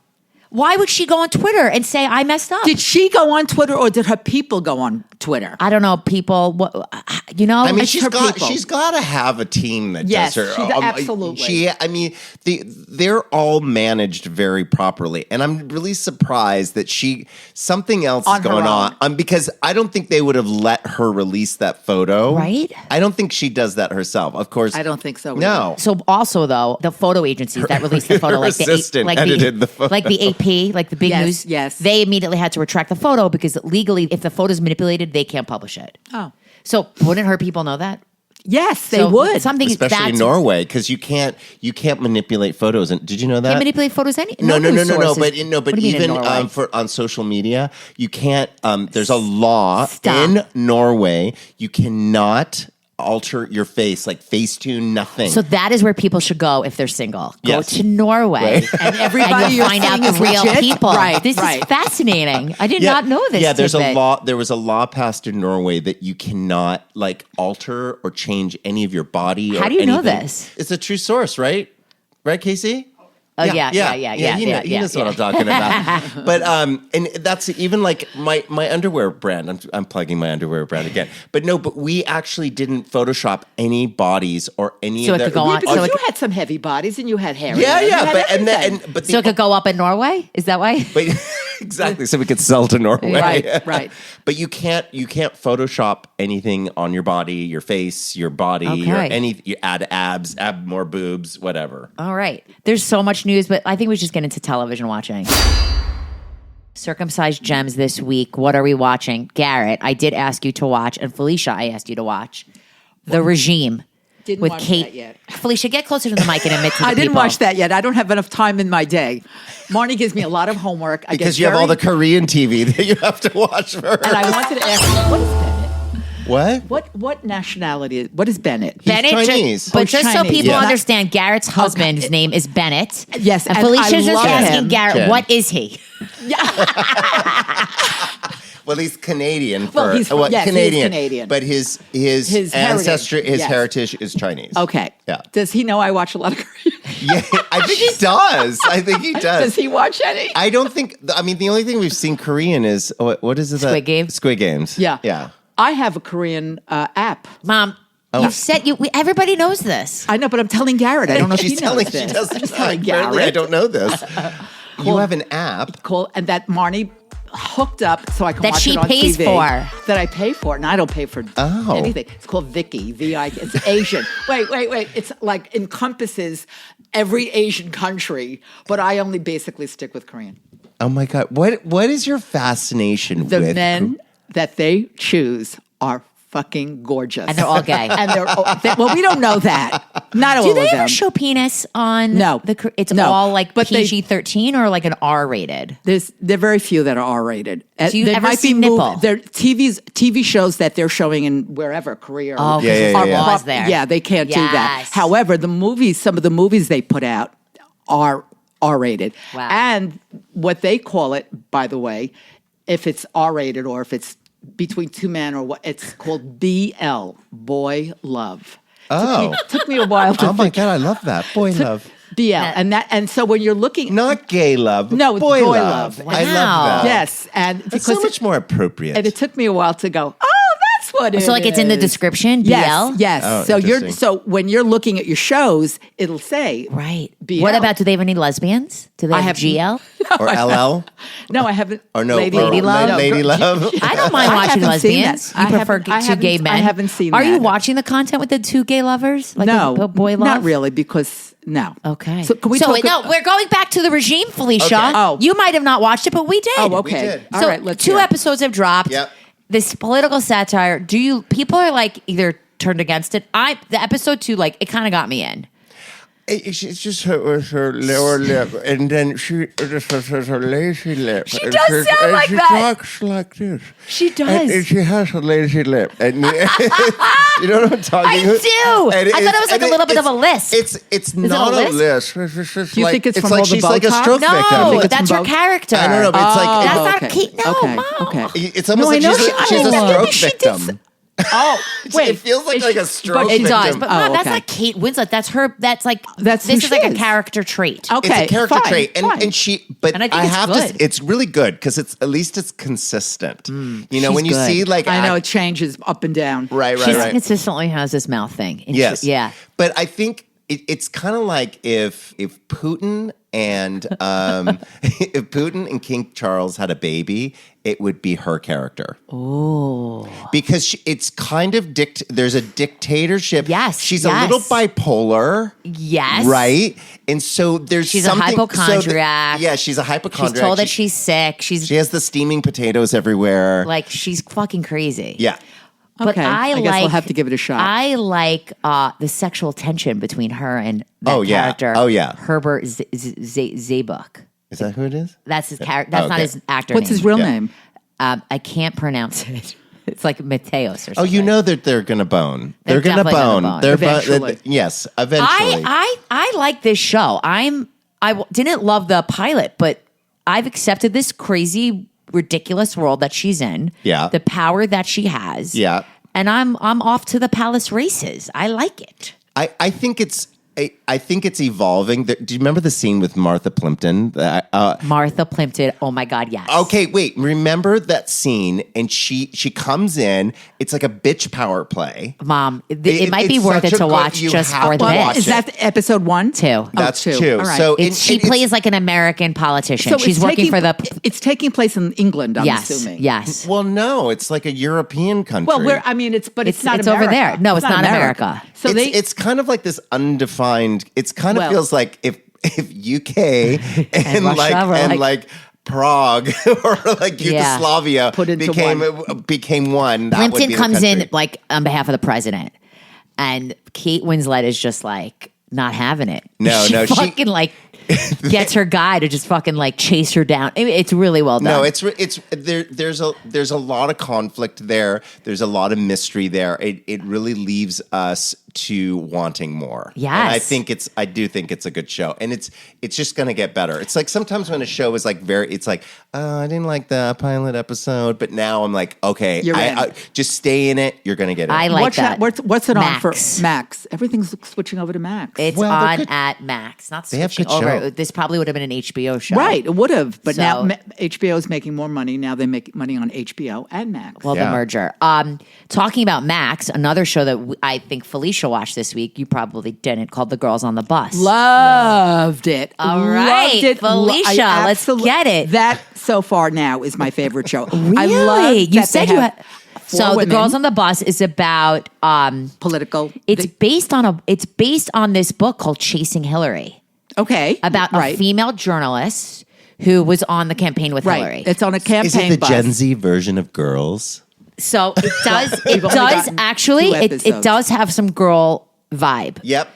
[SPEAKER 2] Why would she go on Twitter and say I messed up?
[SPEAKER 4] Did she go on Twitter, or did her people go on Twitter?
[SPEAKER 2] I don't know, people. You know,
[SPEAKER 3] I mean,
[SPEAKER 4] It's her people.
[SPEAKER 3] she's got to have a team that
[SPEAKER 4] Yes,
[SPEAKER 3] does her.
[SPEAKER 4] she does, absolutely.
[SPEAKER 3] I mean, they're all managed very properly, and I'm really surprised that something else
[SPEAKER 4] On
[SPEAKER 3] is
[SPEAKER 4] her
[SPEAKER 3] going
[SPEAKER 4] own.
[SPEAKER 3] on. Because I don't think they would have let her release that photo.
[SPEAKER 2] Right?
[SPEAKER 3] I don't think she does that herself. Of course,
[SPEAKER 4] I don't think so.
[SPEAKER 3] No.
[SPEAKER 2] So also though, the photo agencies that released the photo,
[SPEAKER 3] her
[SPEAKER 2] like
[SPEAKER 3] assistant edited the photo.
[SPEAKER 2] like the AP, like the big
[SPEAKER 4] Yes,
[SPEAKER 2] news,
[SPEAKER 4] yes.
[SPEAKER 2] they immediately had to retract the photo because legally, if the photo's manipulated, they can't publish it.
[SPEAKER 4] Oh,
[SPEAKER 2] So wouldn't her people know that?
[SPEAKER 4] yes, they
[SPEAKER 2] So
[SPEAKER 4] would.
[SPEAKER 2] Something
[SPEAKER 3] especially in
[SPEAKER 2] that's-
[SPEAKER 3] Norway, because you can't manipulate photos. And did you know that?
[SPEAKER 2] Can't manipulate photos.
[SPEAKER 3] No.
[SPEAKER 2] news sources.
[SPEAKER 3] But
[SPEAKER 2] What do you mean in
[SPEAKER 3] even
[SPEAKER 2] Norway?
[SPEAKER 3] on social media, you can't. There's a law
[SPEAKER 2] Stop.
[SPEAKER 3] in Norway. You cannot alter your face, like Facetune, nothing.
[SPEAKER 2] So that is where people should go if they're single. Go
[SPEAKER 3] Yes.
[SPEAKER 2] to Norway.
[SPEAKER 4] And everybody
[SPEAKER 2] and you'll
[SPEAKER 4] you're
[SPEAKER 2] find out
[SPEAKER 4] seeing
[SPEAKER 2] the
[SPEAKER 4] is
[SPEAKER 2] real
[SPEAKER 4] legit?
[SPEAKER 2] people.
[SPEAKER 4] Right,
[SPEAKER 2] This
[SPEAKER 4] right.
[SPEAKER 2] is fascinating. I did not know this.
[SPEAKER 3] Yeah, there's a
[SPEAKER 2] tidbit.
[SPEAKER 3] law. There was a law passed in Norway that you cannot like alter or change any of your body.
[SPEAKER 2] How
[SPEAKER 3] or
[SPEAKER 2] do you know
[SPEAKER 3] anything.
[SPEAKER 2] this?
[SPEAKER 3] It's a true source, right? Right, Casey?
[SPEAKER 2] Oh yeah,
[SPEAKER 3] He knows what I'm talking about. But and that's even like my underwear brand. I'm plugging my underwear brand again. But no, but we actually didn't Photoshop any bodies or any
[SPEAKER 2] So
[SPEAKER 3] of
[SPEAKER 2] it
[SPEAKER 3] their.
[SPEAKER 2] could go on-
[SPEAKER 4] Because
[SPEAKER 2] so
[SPEAKER 4] you
[SPEAKER 2] it-
[SPEAKER 4] had some heavy bodies and you had hair.
[SPEAKER 3] Yeah,
[SPEAKER 4] You
[SPEAKER 3] yeah,
[SPEAKER 4] had
[SPEAKER 3] but and then
[SPEAKER 4] everything.
[SPEAKER 3] but
[SPEAKER 2] So it could go up in Norway? Is that why?
[SPEAKER 3] But exactly, so we could sell to Norway.
[SPEAKER 4] Right, right.
[SPEAKER 3] But you can't Photoshop anything on your body, your face, your body, or
[SPEAKER 2] Okay.
[SPEAKER 3] any. You add abs, add more boobs, whatever.
[SPEAKER 2] All right. There's so much news, but I think we should just get into television watching. Circumcised Gems this week. What are we watching? Garrett, I did ask you to watch, and Felicia, I asked you to watch The Regime.
[SPEAKER 4] Didn't
[SPEAKER 2] with
[SPEAKER 4] watch
[SPEAKER 2] Kate.
[SPEAKER 4] that yet.
[SPEAKER 2] Felicia, get closer to the mic and admit to the
[SPEAKER 4] I didn't
[SPEAKER 2] people.
[SPEAKER 4] watch that yet. I don't have enough time in my day. Marni gives me a lot of homework. I
[SPEAKER 3] Because
[SPEAKER 4] get
[SPEAKER 3] you have all the
[SPEAKER 4] very-
[SPEAKER 3] Korean TV that you have to watch for.
[SPEAKER 4] And I wanted to ask you, what is Bennett?
[SPEAKER 3] What?
[SPEAKER 4] What nationality? What is Bennett?
[SPEAKER 2] Bennett,
[SPEAKER 3] Chinese.
[SPEAKER 2] but
[SPEAKER 4] Oh,
[SPEAKER 2] just so
[SPEAKER 4] Chinese.
[SPEAKER 2] people
[SPEAKER 3] Yeah.
[SPEAKER 2] understand, Garrett's husband's name is Bennett.
[SPEAKER 4] Yes,
[SPEAKER 2] and
[SPEAKER 4] and
[SPEAKER 2] Felicia's
[SPEAKER 4] I
[SPEAKER 2] just
[SPEAKER 4] love
[SPEAKER 2] asking
[SPEAKER 4] him.
[SPEAKER 2] Garrett,
[SPEAKER 3] Jen.
[SPEAKER 2] what is he?
[SPEAKER 3] Well, he's Canadian.
[SPEAKER 4] Well, he's- yes, he is
[SPEAKER 3] Canadian.
[SPEAKER 4] Canadian.
[SPEAKER 3] But his
[SPEAKER 4] heritage,
[SPEAKER 3] ancestry, his
[SPEAKER 4] yes.
[SPEAKER 3] heritage is Chinese.
[SPEAKER 4] Okay.
[SPEAKER 3] Yeah.
[SPEAKER 4] Does he know I watch a lot of Korean?
[SPEAKER 3] Yeah, I think he does. I think he does.
[SPEAKER 4] Does he watch any?
[SPEAKER 3] I don't think. I mean, the only thing we've seen Korean is what is it?
[SPEAKER 2] Squid Game?
[SPEAKER 3] Squid Games.
[SPEAKER 4] Yeah.
[SPEAKER 3] Yeah.
[SPEAKER 4] I have a Korean app.
[SPEAKER 2] Mom,
[SPEAKER 3] Oh.
[SPEAKER 2] you've said everybody knows this.
[SPEAKER 4] I know, but I'm telling Garrett. I don't know if
[SPEAKER 3] She's
[SPEAKER 4] he knows
[SPEAKER 3] telling.
[SPEAKER 4] this.
[SPEAKER 3] She doesn't.
[SPEAKER 4] I'm telling
[SPEAKER 3] Apparently, I
[SPEAKER 4] Garrett.
[SPEAKER 3] don't know this. You have an app.
[SPEAKER 4] Cool. And that Marni hooked up so I can
[SPEAKER 2] That
[SPEAKER 4] watch
[SPEAKER 2] she
[SPEAKER 4] it on
[SPEAKER 2] pays
[SPEAKER 4] TV.
[SPEAKER 2] for.
[SPEAKER 4] That I pay for, and I don't pay for
[SPEAKER 3] Oh.
[SPEAKER 4] anything. It's called Vicky. V-I. It's Asian. Wait. It's like encompasses every Asian country, but I only basically stick with Korean.
[SPEAKER 3] Oh my God! What is your fascination
[SPEAKER 4] The
[SPEAKER 3] with
[SPEAKER 4] men that they choose are fucking gorgeous,
[SPEAKER 2] And they're all gay.
[SPEAKER 4] and well, we don't know that. Not all
[SPEAKER 2] Do
[SPEAKER 4] of
[SPEAKER 2] they
[SPEAKER 4] them.
[SPEAKER 2] ever show penis on
[SPEAKER 4] No.
[SPEAKER 2] It's
[SPEAKER 4] No.
[SPEAKER 2] all like
[SPEAKER 4] But they-
[SPEAKER 2] PG-13 or like an R-rated?
[SPEAKER 4] There are very few that are R-rated.
[SPEAKER 2] Do you
[SPEAKER 4] There
[SPEAKER 2] ever
[SPEAKER 4] might
[SPEAKER 2] see
[SPEAKER 4] be
[SPEAKER 2] nipple?
[SPEAKER 4] There TV shows that they're showing in wherever Korea.
[SPEAKER 2] Oh,
[SPEAKER 4] or,
[SPEAKER 2] because
[SPEAKER 3] Yeah,
[SPEAKER 2] there's
[SPEAKER 3] yeah, yeah.
[SPEAKER 2] laws there.
[SPEAKER 4] Yeah, they can't do that.
[SPEAKER 2] Yes.
[SPEAKER 4] However, some of the movies they put out are R-rated.
[SPEAKER 2] Wow.
[SPEAKER 4] And what they call it, by the way, if it's R-rated or if it's between two men or what, it's called BL, boy love.
[SPEAKER 3] Oh.
[SPEAKER 4] Took me a while to
[SPEAKER 3] Oh my
[SPEAKER 4] think.
[SPEAKER 3] God! I love that boy love,
[SPEAKER 4] BL, and so when you're looking,
[SPEAKER 3] not gay love.
[SPEAKER 4] No, it's
[SPEAKER 3] boy
[SPEAKER 4] boy
[SPEAKER 3] love.
[SPEAKER 4] love.
[SPEAKER 3] I
[SPEAKER 2] Wow.
[SPEAKER 3] love that.
[SPEAKER 4] yes, and
[SPEAKER 3] That's
[SPEAKER 4] because
[SPEAKER 3] so much more appropriate.
[SPEAKER 4] and it took me a while to go, oh, that's what it is.
[SPEAKER 2] So like it's in the description,
[SPEAKER 4] Yes,
[SPEAKER 2] BL?
[SPEAKER 4] yes.
[SPEAKER 3] Oh,
[SPEAKER 4] So
[SPEAKER 3] interesting.
[SPEAKER 4] when you're looking at your shows, it'll say
[SPEAKER 2] Right.
[SPEAKER 4] BL.
[SPEAKER 2] What about, do they have any lesbians? Do they
[SPEAKER 4] I
[SPEAKER 2] have
[SPEAKER 4] have-
[SPEAKER 2] GL?
[SPEAKER 3] or LL
[SPEAKER 4] No, I haven't.
[SPEAKER 3] or no
[SPEAKER 4] Lady,
[SPEAKER 3] or
[SPEAKER 2] Lady Love?
[SPEAKER 3] la- Lady Love.
[SPEAKER 2] I don't mind
[SPEAKER 4] I
[SPEAKER 2] watching
[SPEAKER 4] haven't seen
[SPEAKER 2] lesbians.
[SPEAKER 4] that.
[SPEAKER 2] You
[SPEAKER 4] I
[SPEAKER 2] prefer
[SPEAKER 4] haven't- I
[SPEAKER 2] two gay
[SPEAKER 4] haven't-
[SPEAKER 2] men?
[SPEAKER 4] I haven't seen
[SPEAKER 2] Are you
[SPEAKER 4] that.
[SPEAKER 2] watching the content with the two gay lovers? Like
[SPEAKER 4] No,
[SPEAKER 2] a boy love?
[SPEAKER 4] not really, because no.
[SPEAKER 2] Okay.
[SPEAKER 4] So can we
[SPEAKER 2] so
[SPEAKER 4] talk?
[SPEAKER 2] no, we're going back to The Regime, Felicia.
[SPEAKER 3] Okay.
[SPEAKER 4] Oh.
[SPEAKER 2] You might have not watched it, but we did.
[SPEAKER 4] Oh, okay.
[SPEAKER 3] did.
[SPEAKER 4] All
[SPEAKER 2] So
[SPEAKER 4] right, let's
[SPEAKER 2] two
[SPEAKER 4] hear it.
[SPEAKER 2] episodes have dropped.
[SPEAKER 3] Yep.
[SPEAKER 2] This political satire. People are like either turned against it. The episode 2, like it kind of got me in.
[SPEAKER 3] It's just her lower lip, and then she just has her lazy lip.
[SPEAKER 2] She does sound like
[SPEAKER 3] she
[SPEAKER 2] that.
[SPEAKER 3] She talks like this.
[SPEAKER 2] She does.
[SPEAKER 3] And she has a lazy lip. And you know what I'm talking
[SPEAKER 2] I
[SPEAKER 3] about?
[SPEAKER 2] do.
[SPEAKER 3] And
[SPEAKER 2] I thought it was like a little bit of a lisp.
[SPEAKER 3] It's not a lisp. It's just
[SPEAKER 4] Do you
[SPEAKER 3] like,
[SPEAKER 4] think it's from
[SPEAKER 3] like
[SPEAKER 4] all the
[SPEAKER 3] she's like a
[SPEAKER 4] Botox?
[SPEAKER 3] stroke victim.
[SPEAKER 2] No,
[SPEAKER 4] it's
[SPEAKER 2] that's
[SPEAKER 4] from
[SPEAKER 2] her
[SPEAKER 4] both.
[SPEAKER 2] character.
[SPEAKER 3] I don't know, but it's like
[SPEAKER 2] That's not
[SPEAKER 4] okay.
[SPEAKER 2] Kate. No,
[SPEAKER 4] okay.
[SPEAKER 2] Mom.
[SPEAKER 4] Okay.
[SPEAKER 3] it's almost
[SPEAKER 4] No, I
[SPEAKER 3] like
[SPEAKER 4] know
[SPEAKER 3] she's a
[SPEAKER 4] she-
[SPEAKER 3] stroke
[SPEAKER 2] maybe she did
[SPEAKER 3] victim.
[SPEAKER 4] Oh, wait.
[SPEAKER 3] It feels like a stroke
[SPEAKER 2] It
[SPEAKER 3] victim.
[SPEAKER 2] does, but Mom, that's
[SPEAKER 4] okay.
[SPEAKER 2] not Kate Winslet. That's her. That's like
[SPEAKER 4] That's who
[SPEAKER 2] this is
[SPEAKER 4] she
[SPEAKER 2] like a
[SPEAKER 4] is.
[SPEAKER 2] character trait.
[SPEAKER 4] Okay,
[SPEAKER 3] It's a character
[SPEAKER 4] fine,
[SPEAKER 3] trait,
[SPEAKER 4] fine.
[SPEAKER 3] and she. But
[SPEAKER 2] And I think
[SPEAKER 3] I
[SPEAKER 2] it's
[SPEAKER 3] have
[SPEAKER 2] good.
[SPEAKER 3] to. It's really good because it's at least it's consistent. You know,
[SPEAKER 2] she's
[SPEAKER 3] when you
[SPEAKER 2] good.
[SPEAKER 3] see like
[SPEAKER 4] I know it changes up and down.
[SPEAKER 3] right,
[SPEAKER 2] She
[SPEAKER 3] right.
[SPEAKER 2] consistently has this mouth thing. And
[SPEAKER 3] Yes.
[SPEAKER 2] yeah.
[SPEAKER 3] But I think it's kind of like if Putin and if Putin and King Charles had a baby, it would be her character. Oh, because it's kind of there's a dictatorship.
[SPEAKER 2] Yes,
[SPEAKER 3] she's
[SPEAKER 2] yes.
[SPEAKER 3] a little bipolar.
[SPEAKER 2] Yes.
[SPEAKER 3] Right, and so there's
[SPEAKER 2] She's
[SPEAKER 3] something,
[SPEAKER 2] a hypochondriac.
[SPEAKER 3] yeah, she's a hypochondriac.
[SPEAKER 2] She's told that
[SPEAKER 3] She-
[SPEAKER 2] she's sick. She's
[SPEAKER 3] she has the steaming potatoes everywhere.
[SPEAKER 2] like she's fucking crazy.
[SPEAKER 3] Yeah.
[SPEAKER 2] But
[SPEAKER 4] Okay,
[SPEAKER 2] I
[SPEAKER 4] I guess
[SPEAKER 2] like,
[SPEAKER 4] we'll have to give it a shot.
[SPEAKER 2] I like the sexual tension between her and that
[SPEAKER 3] Oh, yeah.
[SPEAKER 2] character.
[SPEAKER 3] Oh, yeah.
[SPEAKER 2] Herbert Zabuk.
[SPEAKER 3] Is that who it is?
[SPEAKER 2] That's his character. That's not
[SPEAKER 3] okay.
[SPEAKER 2] his actor
[SPEAKER 4] What's
[SPEAKER 2] name.
[SPEAKER 4] his real
[SPEAKER 3] Yeah.
[SPEAKER 4] name?
[SPEAKER 2] I can't pronounce it. It's like Mateos or something.
[SPEAKER 3] Oh, you know that they're gonna bone.
[SPEAKER 2] They're
[SPEAKER 3] They're gonna
[SPEAKER 2] definitely gonna
[SPEAKER 3] bone.
[SPEAKER 2] bone.
[SPEAKER 3] They're
[SPEAKER 4] Eventually.
[SPEAKER 3] yes, eventually.
[SPEAKER 2] I like this show. Didn't love the pilot, but I've accepted this crazy, ridiculous world that she's in.
[SPEAKER 3] Yeah.
[SPEAKER 2] The power that she has.
[SPEAKER 3] Yeah.
[SPEAKER 2] And I'm off to the palace races. I like it.
[SPEAKER 3] I think it's evolving. Do you remember the scene with Martha Plimpton?
[SPEAKER 2] Martha Plimpton. Oh my God, yes.
[SPEAKER 3] Okay, wait. Remember that scene? And she comes in. It's like a bitch power play.
[SPEAKER 2] Mom, it might be
[SPEAKER 3] it's
[SPEAKER 2] worth
[SPEAKER 3] such
[SPEAKER 2] it
[SPEAKER 3] a
[SPEAKER 2] to
[SPEAKER 3] good-
[SPEAKER 2] watch
[SPEAKER 3] you
[SPEAKER 2] just
[SPEAKER 3] have
[SPEAKER 2] for
[SPEAKER 3] to watch
[SPEAKER 2] this.
[SPEAKER 4] Is that episode 1?
[SPEAKER 2] 2.
[SPEAKER 3] That's
[SPEAKER 4] two.
[SPEAKER 3] two.
[SPEAKER 4] All right.
[SPEAKER 3] So
[SPEAKER 2] She plays like an American politician. She's
[SPEAKER 4] it's
[SPEAKER 2] working
[SPEAKER 4] taking-
[SPEAKER 2] for the.
[SPEAKER 4] It's taking place in England, I'm
[SPEAKER 2] Yes.
[SPEAKER 4] assuming.
[SPEAKER 2] Yes.
[SPEAKER 3] well, no, it's like a European country.
[SPEAKER 4] Well, it's not
[SPEAKER 2] It's over
[SPEAKER 4] America.
[SPEAKER 2] there. No, it's not America.
[SPEAKER 4] So
[SPEAKER 3] it's kind of like this undefined. It's kind of
[SPEAKER 4] Well-
[SPEAKER 3] feels like if UK and
[SPEAKER 2] Russia were like-
[SPEAKER 3] Prague or like
[SPEAKER 2] Yeah.
[SPEAKER 3] Yugoslavia
[SPEAKER 4] Put into
[SPEAKER 3] became one. That would
[SPEAKER 2] Plimpton
[SPEAKER 3] be the
[SPEAKER 2] comes in
[SPEAKER 3] country.
[SPEAKER 2] like on behalf of the president, and Kate Winslet is just like not having it.
[SPEAKER 3] No,
[SPEAKER 2] she
[SPEAKER 3] no, she-
[SPEAKER 2] fucking like gets her guy to just fucking like chase her down. It's really well done.
[SPEAKER 3] No, there's a lot of conflict there. There's a lot of mystery there. It really leaves us to wanting more.
[SPEAKER 2] Yes.
[SPEAKER 3] And I do think it's a good show, and it's just going to get better. It's like sometimes when a show is like it's like, oh, I didn't like the pilot episode, but now I'm like, okay,
[SPEAKER 4] You're in.
[SPEAKER 3] just stay in it. You're going to get it.
[SPEAKER 2] I like
[SPEAKER 4] What's
[SPEAKER 2] that.
[SPEAKER 4] What's it on for
[SPEAKER 2] Max.
[SPEAKER 4] Max? Everything's switching over to Max.
[SPEAKER 2] It's
[SPEAKER 3] Well, they're
[SPEAKER 2] on
[SPEAKER 3] good.
[SPEAKER 2] at Max, not
[SPEAKER 3] They have
[SPEAKER 2] switching
[SPEAKER 3] good
[SPEAKER 2] over.
[SPEAKER 3] show.
[SPEAKER 2] This probably would have been an HBO show,
[SPEAKER 4] Right, it would have, but now
[SPEAKER 2] So-
[SPEAKER 4] HBO is making more money. Now they make money on HBO and Max.
[SPEAKER 2] Well,
[SPEAKER 3] Yeah.
[SPEAKER 2] the merger. Talking about Max, another show that I think Felicia watched this week. You probably didn't. Called The Girls on the Bus.
[SPEAKER 4] Loved it.
[SPEAKER 2] All right,
[SPEAKER 4] Loved it.
[SPEAKER 2] Felicia,
[SPEAKER 4] I
[SPEAKER 2] let's get it.
[SPEAKER 4] That so far now is my favorite show.
[SPEAKER 2] Really?
[SPEAKER 4] I love
[SPEAKER 2] You
[SPEAKER 4] that
[SPEAKER 2] said
[SPEAKER 4] they
[SPEAKER 2] you
[SPEAKER 4] have
[SPEAKER 2] had.
[SPEAKER 4] four
[SPEAKER 2] So The
[SPEAKER 4] women,
[SPEAKER 2] Girls on the Bus is about.
[SPEAKER 4] political.
[SPEAKER 2] It's based on this book called Chasing Hillary,
[SPEAKER 4] okay
[SPEAKER 2] about a
[SPEAKER 4] right.
[SPEAKER 2] female journalist who was on the campaign with
[SPEAKER 4] Right,
[SPEAKER 2] Hillary.
[SPEAKER 4] it's on a campaign
[SPEAKER 3] Is it the
[SPEAKER 4] bus.
[SPEAKER 3] Gen Z version of Girls?
[SPEAKER 2] So it does. It
[SPEAKER 4] We've only
[SPEAKER 2] does
[SPEAKER 4] gotten
[SPEAKER 2] actually.
[SPEAKER 4] 2
[SPEAKER 2] It
[SPEAKER 4] episodes.
[SPEAKER 2] does have some girl vibe.
[SPEAKER 3] Yep.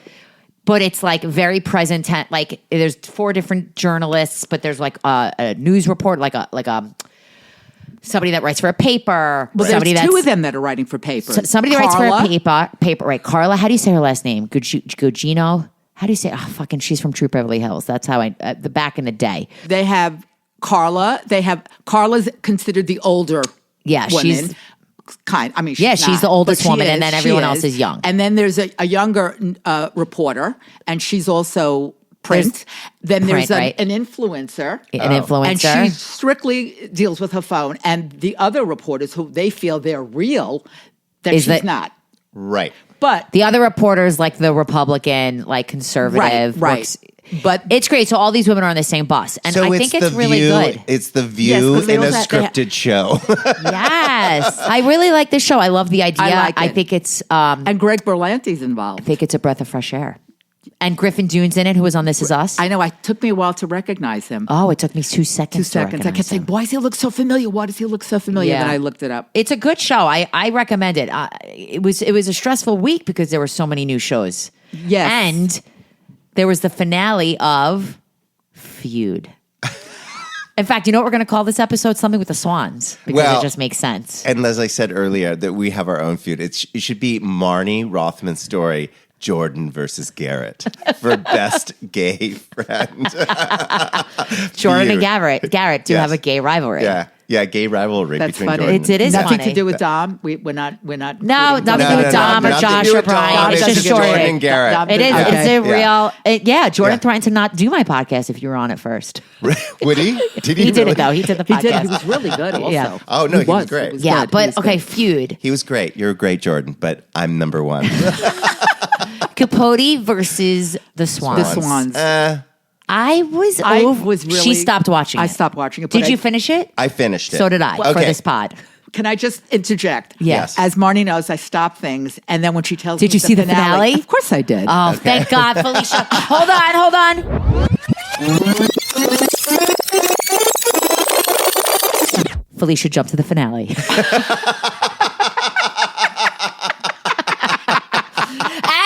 [SPEAKER 2] But it's like very present. Like there's 4 different journalists, but there's like a news report, like a somebody that writes for a paper.
[SPEAKER 4] Well,
[SPEAKER 2] somebody
[SPEAKER 4] there's
[SPEAKER 2] that's
[SPEAKER 4] 2 of them that are writing for paper.
[SPEAKER 2] somebody that writes for a
[SPEAKER 4] Carla,
[SPEAKER 2] paper. Right, Carla. How do you say her last name? Gugino. How do you say? Oh, fucking, she's from True Beverly Hills. That's how the back in the day.
[SPEAKER 4] They have Carla. Carla's considered the older.
[SPEAKER 2] Yeah,
[SPEAKER 4] woman.
[SPEAKER 2] she's-
[SPEAKER 4] kind. I mean,
[SPEAKER 2] Yeah, she's the
[SPEAKER 4] not,
[SPEAKER 2] oldest
[SPEAKER 4] but she
[SPEAKER 2] woman, and then
[SPEAKER 4] she
[SPEAKER 2] everyone else is young.
[SPEAKER 4] And then there's a younger reporter, and she's also print. Then there's
[SPEAKER 2] Print, right.
[SPEAKER 4] an influencer.
[SPEAKER 2] An influencer.
[SPEAKER 4] And she strictly deals with her phone. And the other reporters who they feel they're real, that
[SPEAKER 2] Is
[SPEAKER 4] she's
[SPEAKER 2] that-
[SPEAKER 4] not.
[SPEAKER 3] Right.
[SPEAKER 4] But
[SPEAKER 2] The other reporters, like the Republican, like conservative,
[SPEAKER 4] right.
[SPEAKER 2] works-
[SPEAKER 4] But
[SPEAKER 2] It's great. So all these women are on the same bus, and
[SPEAKER 3] So
[SPEAKER 2] I
[SPEAKER 3] it's
[SPEAKER 2] think it's
[SPEAKER 3] the
[SPEAKER 2] really
[SPEAKER 3] view,
[SPEAKER 2] good.
[SPEAKER 3] It's the
[SPEAKER 4] Yes,
[SPEAKER 3] View
[SPEAKER 4] 'cause they
[SPEAKER 3] in a
[SPEAKER 4] also- they ha-
[SPEAKER 3] scripted show.
[SPEAKER 2] Yes, I really like this show. I love the idea.
[SPEAKER 4] I like
[SPEAKER 2] I
[SPEAKER 4] it.
[SPEAKER 2] think it's
[SPEAKER 4] and Greg Berlanti's involved.
[SPEAKER 2] a breath of fresh air. And Griffin Dune's in it, who was on This Is Us.
[SPEAKER 4] I know. It took me a while to recognize him.
[SPEAKER 2] Oh, it took me 2 seconds.
[SPEAKER 4] 2 seconds. I kept saying, "Why does he look so familiar? Why does he look so familiar?"
[SPEAKER 2] Yeah.
[SPEAKER 4] Then I looked it up.
[SPEAKER 2] It's a good show. I recommend it. It was a stressful week because there were so many new shows.
[SPEAKER 4] Yes.
[SPEAKER 2] And there was the finale of Feud. In fact, you know what we're going to call this episode? Something with the Swans, because it just makes sense.
[SPEAKER 3] And as I said earlier, that we have our own feud. It should be Marni Rothman's story, Jordan versus Garrett, for best gay friend.
[SPEAKER 2] Jordan and Garrett do have a gay rivalry.
[SPEAKER 3] Yeah, gay rivalry
[SPEAKER 4] That's
[SPEAKER 3] between
[SPEAKER 4] funny.
[SPEAKER 3] Jordan.
[SPEAKER 2] It is
[SPEAKER 4] Nothing
[SPEAKER 2] funny.
[SPEAKER 4] to do with Dom. We're not.
[SPEAKER 2] No, nothing to do with Dom or
[SPEAKER 3] nothing to
[SPEAKER 2] Josh
[SPEAKER 3] do
[SPEAKER 2] or
[SPEAKER 3] with Dom.
[SPEAKER 2] Brian. It's just
[SPEAKER 3] Jordan
[SPEAKER 2] Jordan.
[SPEAKER 3] and Garrett.
[SPEAKER 4] Dom-
[SPEAKER 2] It is.
[SPEAKER 4] Okay.
[SPEAKER 2] It's a real.
[SPEAKER 3] Yeah.
[SPEAKER 2] Jordan threatened to not do my podcast if you were on it first.
[SPEAKER 3] Would he? Did
[SPEAKER 2] He did
[SPEAKER 3] really?
[SPEAKER 2] it though. He did the
[SPEAKER 4] He
[SPEAKER 2] podcast.
[SPEAKER 4] did. He was really good. Also.
[SPEAKER 2] Yeah.
[SPEAKER 3] Oh, no, he was great.
[SPEAKER 4] It was
[SPEAKER 2] Yeah,
[SPEAKER 4] good. He
[SPEAKER 2] but
[SPEAKER 4] was
[SPEAKER 2] okay,
[SPEAKER 4] good.
[SPEAKER 2] Feud.
[SPEAKER 3] He was great. You're great, Jordan, but I'm number one.
[SPEAKER 2] Capote versus the Swans.
[SPEAKER 4] The Swans.
[SPEAKER 2] I was
[SPEAKER 4] really.
[SPEAKER 2] She stopped watching
[SPEAKER 4] I
[SPEAKER 2] it.
[SPEAKER 4] stopped watching it. but
[SPEAKER 2] Did you finish it?
[SPEAKER 3] I finished it.
[SPEAKER 2] So did I for
[SPEAKER 3] Okay.
[SPEAKER 2] this pod.
[SPEAKER 4] Can I just interject?
[SPEAKER 2] Yes.
[SPEAKER 4] As Marni knows, I stop things, and then when she tells
[SPEAKER 2] Did
[SPEAKER 4] me
[SPEAKER 2] you see the finale?
[SPEAKER 4] Of course I did.
[SPEAKER 2] Oh, thank God, Felicia. Hold on. Felicia jumped to the finale.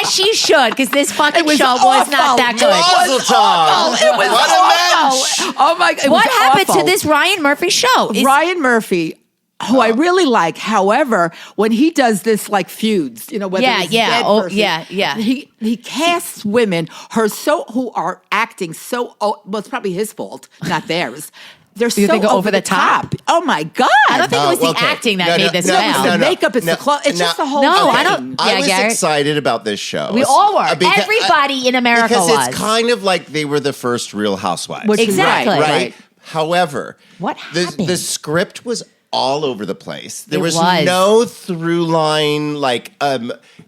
[SPEAKER 2] As she should, because this fucking
[SPEAKER 4] was
[SPEAKER 2] show was
[SPEAKER 4] awful.
[SPEAKER 2] not that good.
[SPEAKER 3] Mazel tov.
[SPEAKER 4] It was
[SPEAKER 3] What a match.
[SPEAKER 4] Oh my! It
[SPEAKER 2] What
[SPEAKER 4] was
[SPEAKER 2] happened
[SPEAKER 4] awful.
[SPEAKER 2] to this Ryan Murphy show?
[SPEAKER 4] Ryan Murphy, who I really like. However, when he does this like feuds, whether
[SPEAKER 2] Yeah,
[SPEAKER 4] it's
[SPEAKER 2] yeah.
[SPEAKER 4] dead
[SPEAKER 2] Oh,
[SPEAKER 4] versus-
[SPEAKER 2] yeah.
[SPEAKER 4] He casts women who are acting so. Well, it's probably his fault, not theirs. They're
[SPEAKER 2] You
[SPEAKER 4] so
[SPEAKER 2] think over the top?
[SPEAKER 4] Oh my God!
[SPEAKER 2] I don't think it was the
[SPEAKER 3] okay.
[SPEAKER 2] acting that
[SPEAKER 3] No,
[SPEAKER 2] made
[SPEAKER 3] no,
[SPEAKER 2] this
[SPEAKER 3] no,
[SPEAKER 2] fail.
[SPEAKER 4] It's the makeup. It's the clothes. It's just the whole.
[SPEAKER 2] No,
[SPEAKER 4] thing.
[SPEAKER 2] I don't-
[SPEAKER 3] I
[SPEAKER 2] Yeah,
[SPEAKER 3] was
[SPEAKER 2] Garrett.
[SPEAKER 3] excited about this show.
[SPEAKER 2] We all were.
[SPEAKER 3] Because-
[SPEAKER 2] Everybody in America
[SPEAKER 3] because
[SPEAKER 2] was.
[SPEAKER 3] it's kind of like they were the first Real Housewives.
[SPEAKER 4] Which is
[SPEAKER 2] Exactly.
[SPEAKER 3] right? However,
[SPEAKER 2] What
[SPEAKER 3] the
[SPEAKER 2] happened?
[SPEAKER 3] script was all over the place. There
[SPEAKER 2] It
[SPEAKER 3] was
[SPEAKER 2] was.
[SPEAKER 3] no through line. Like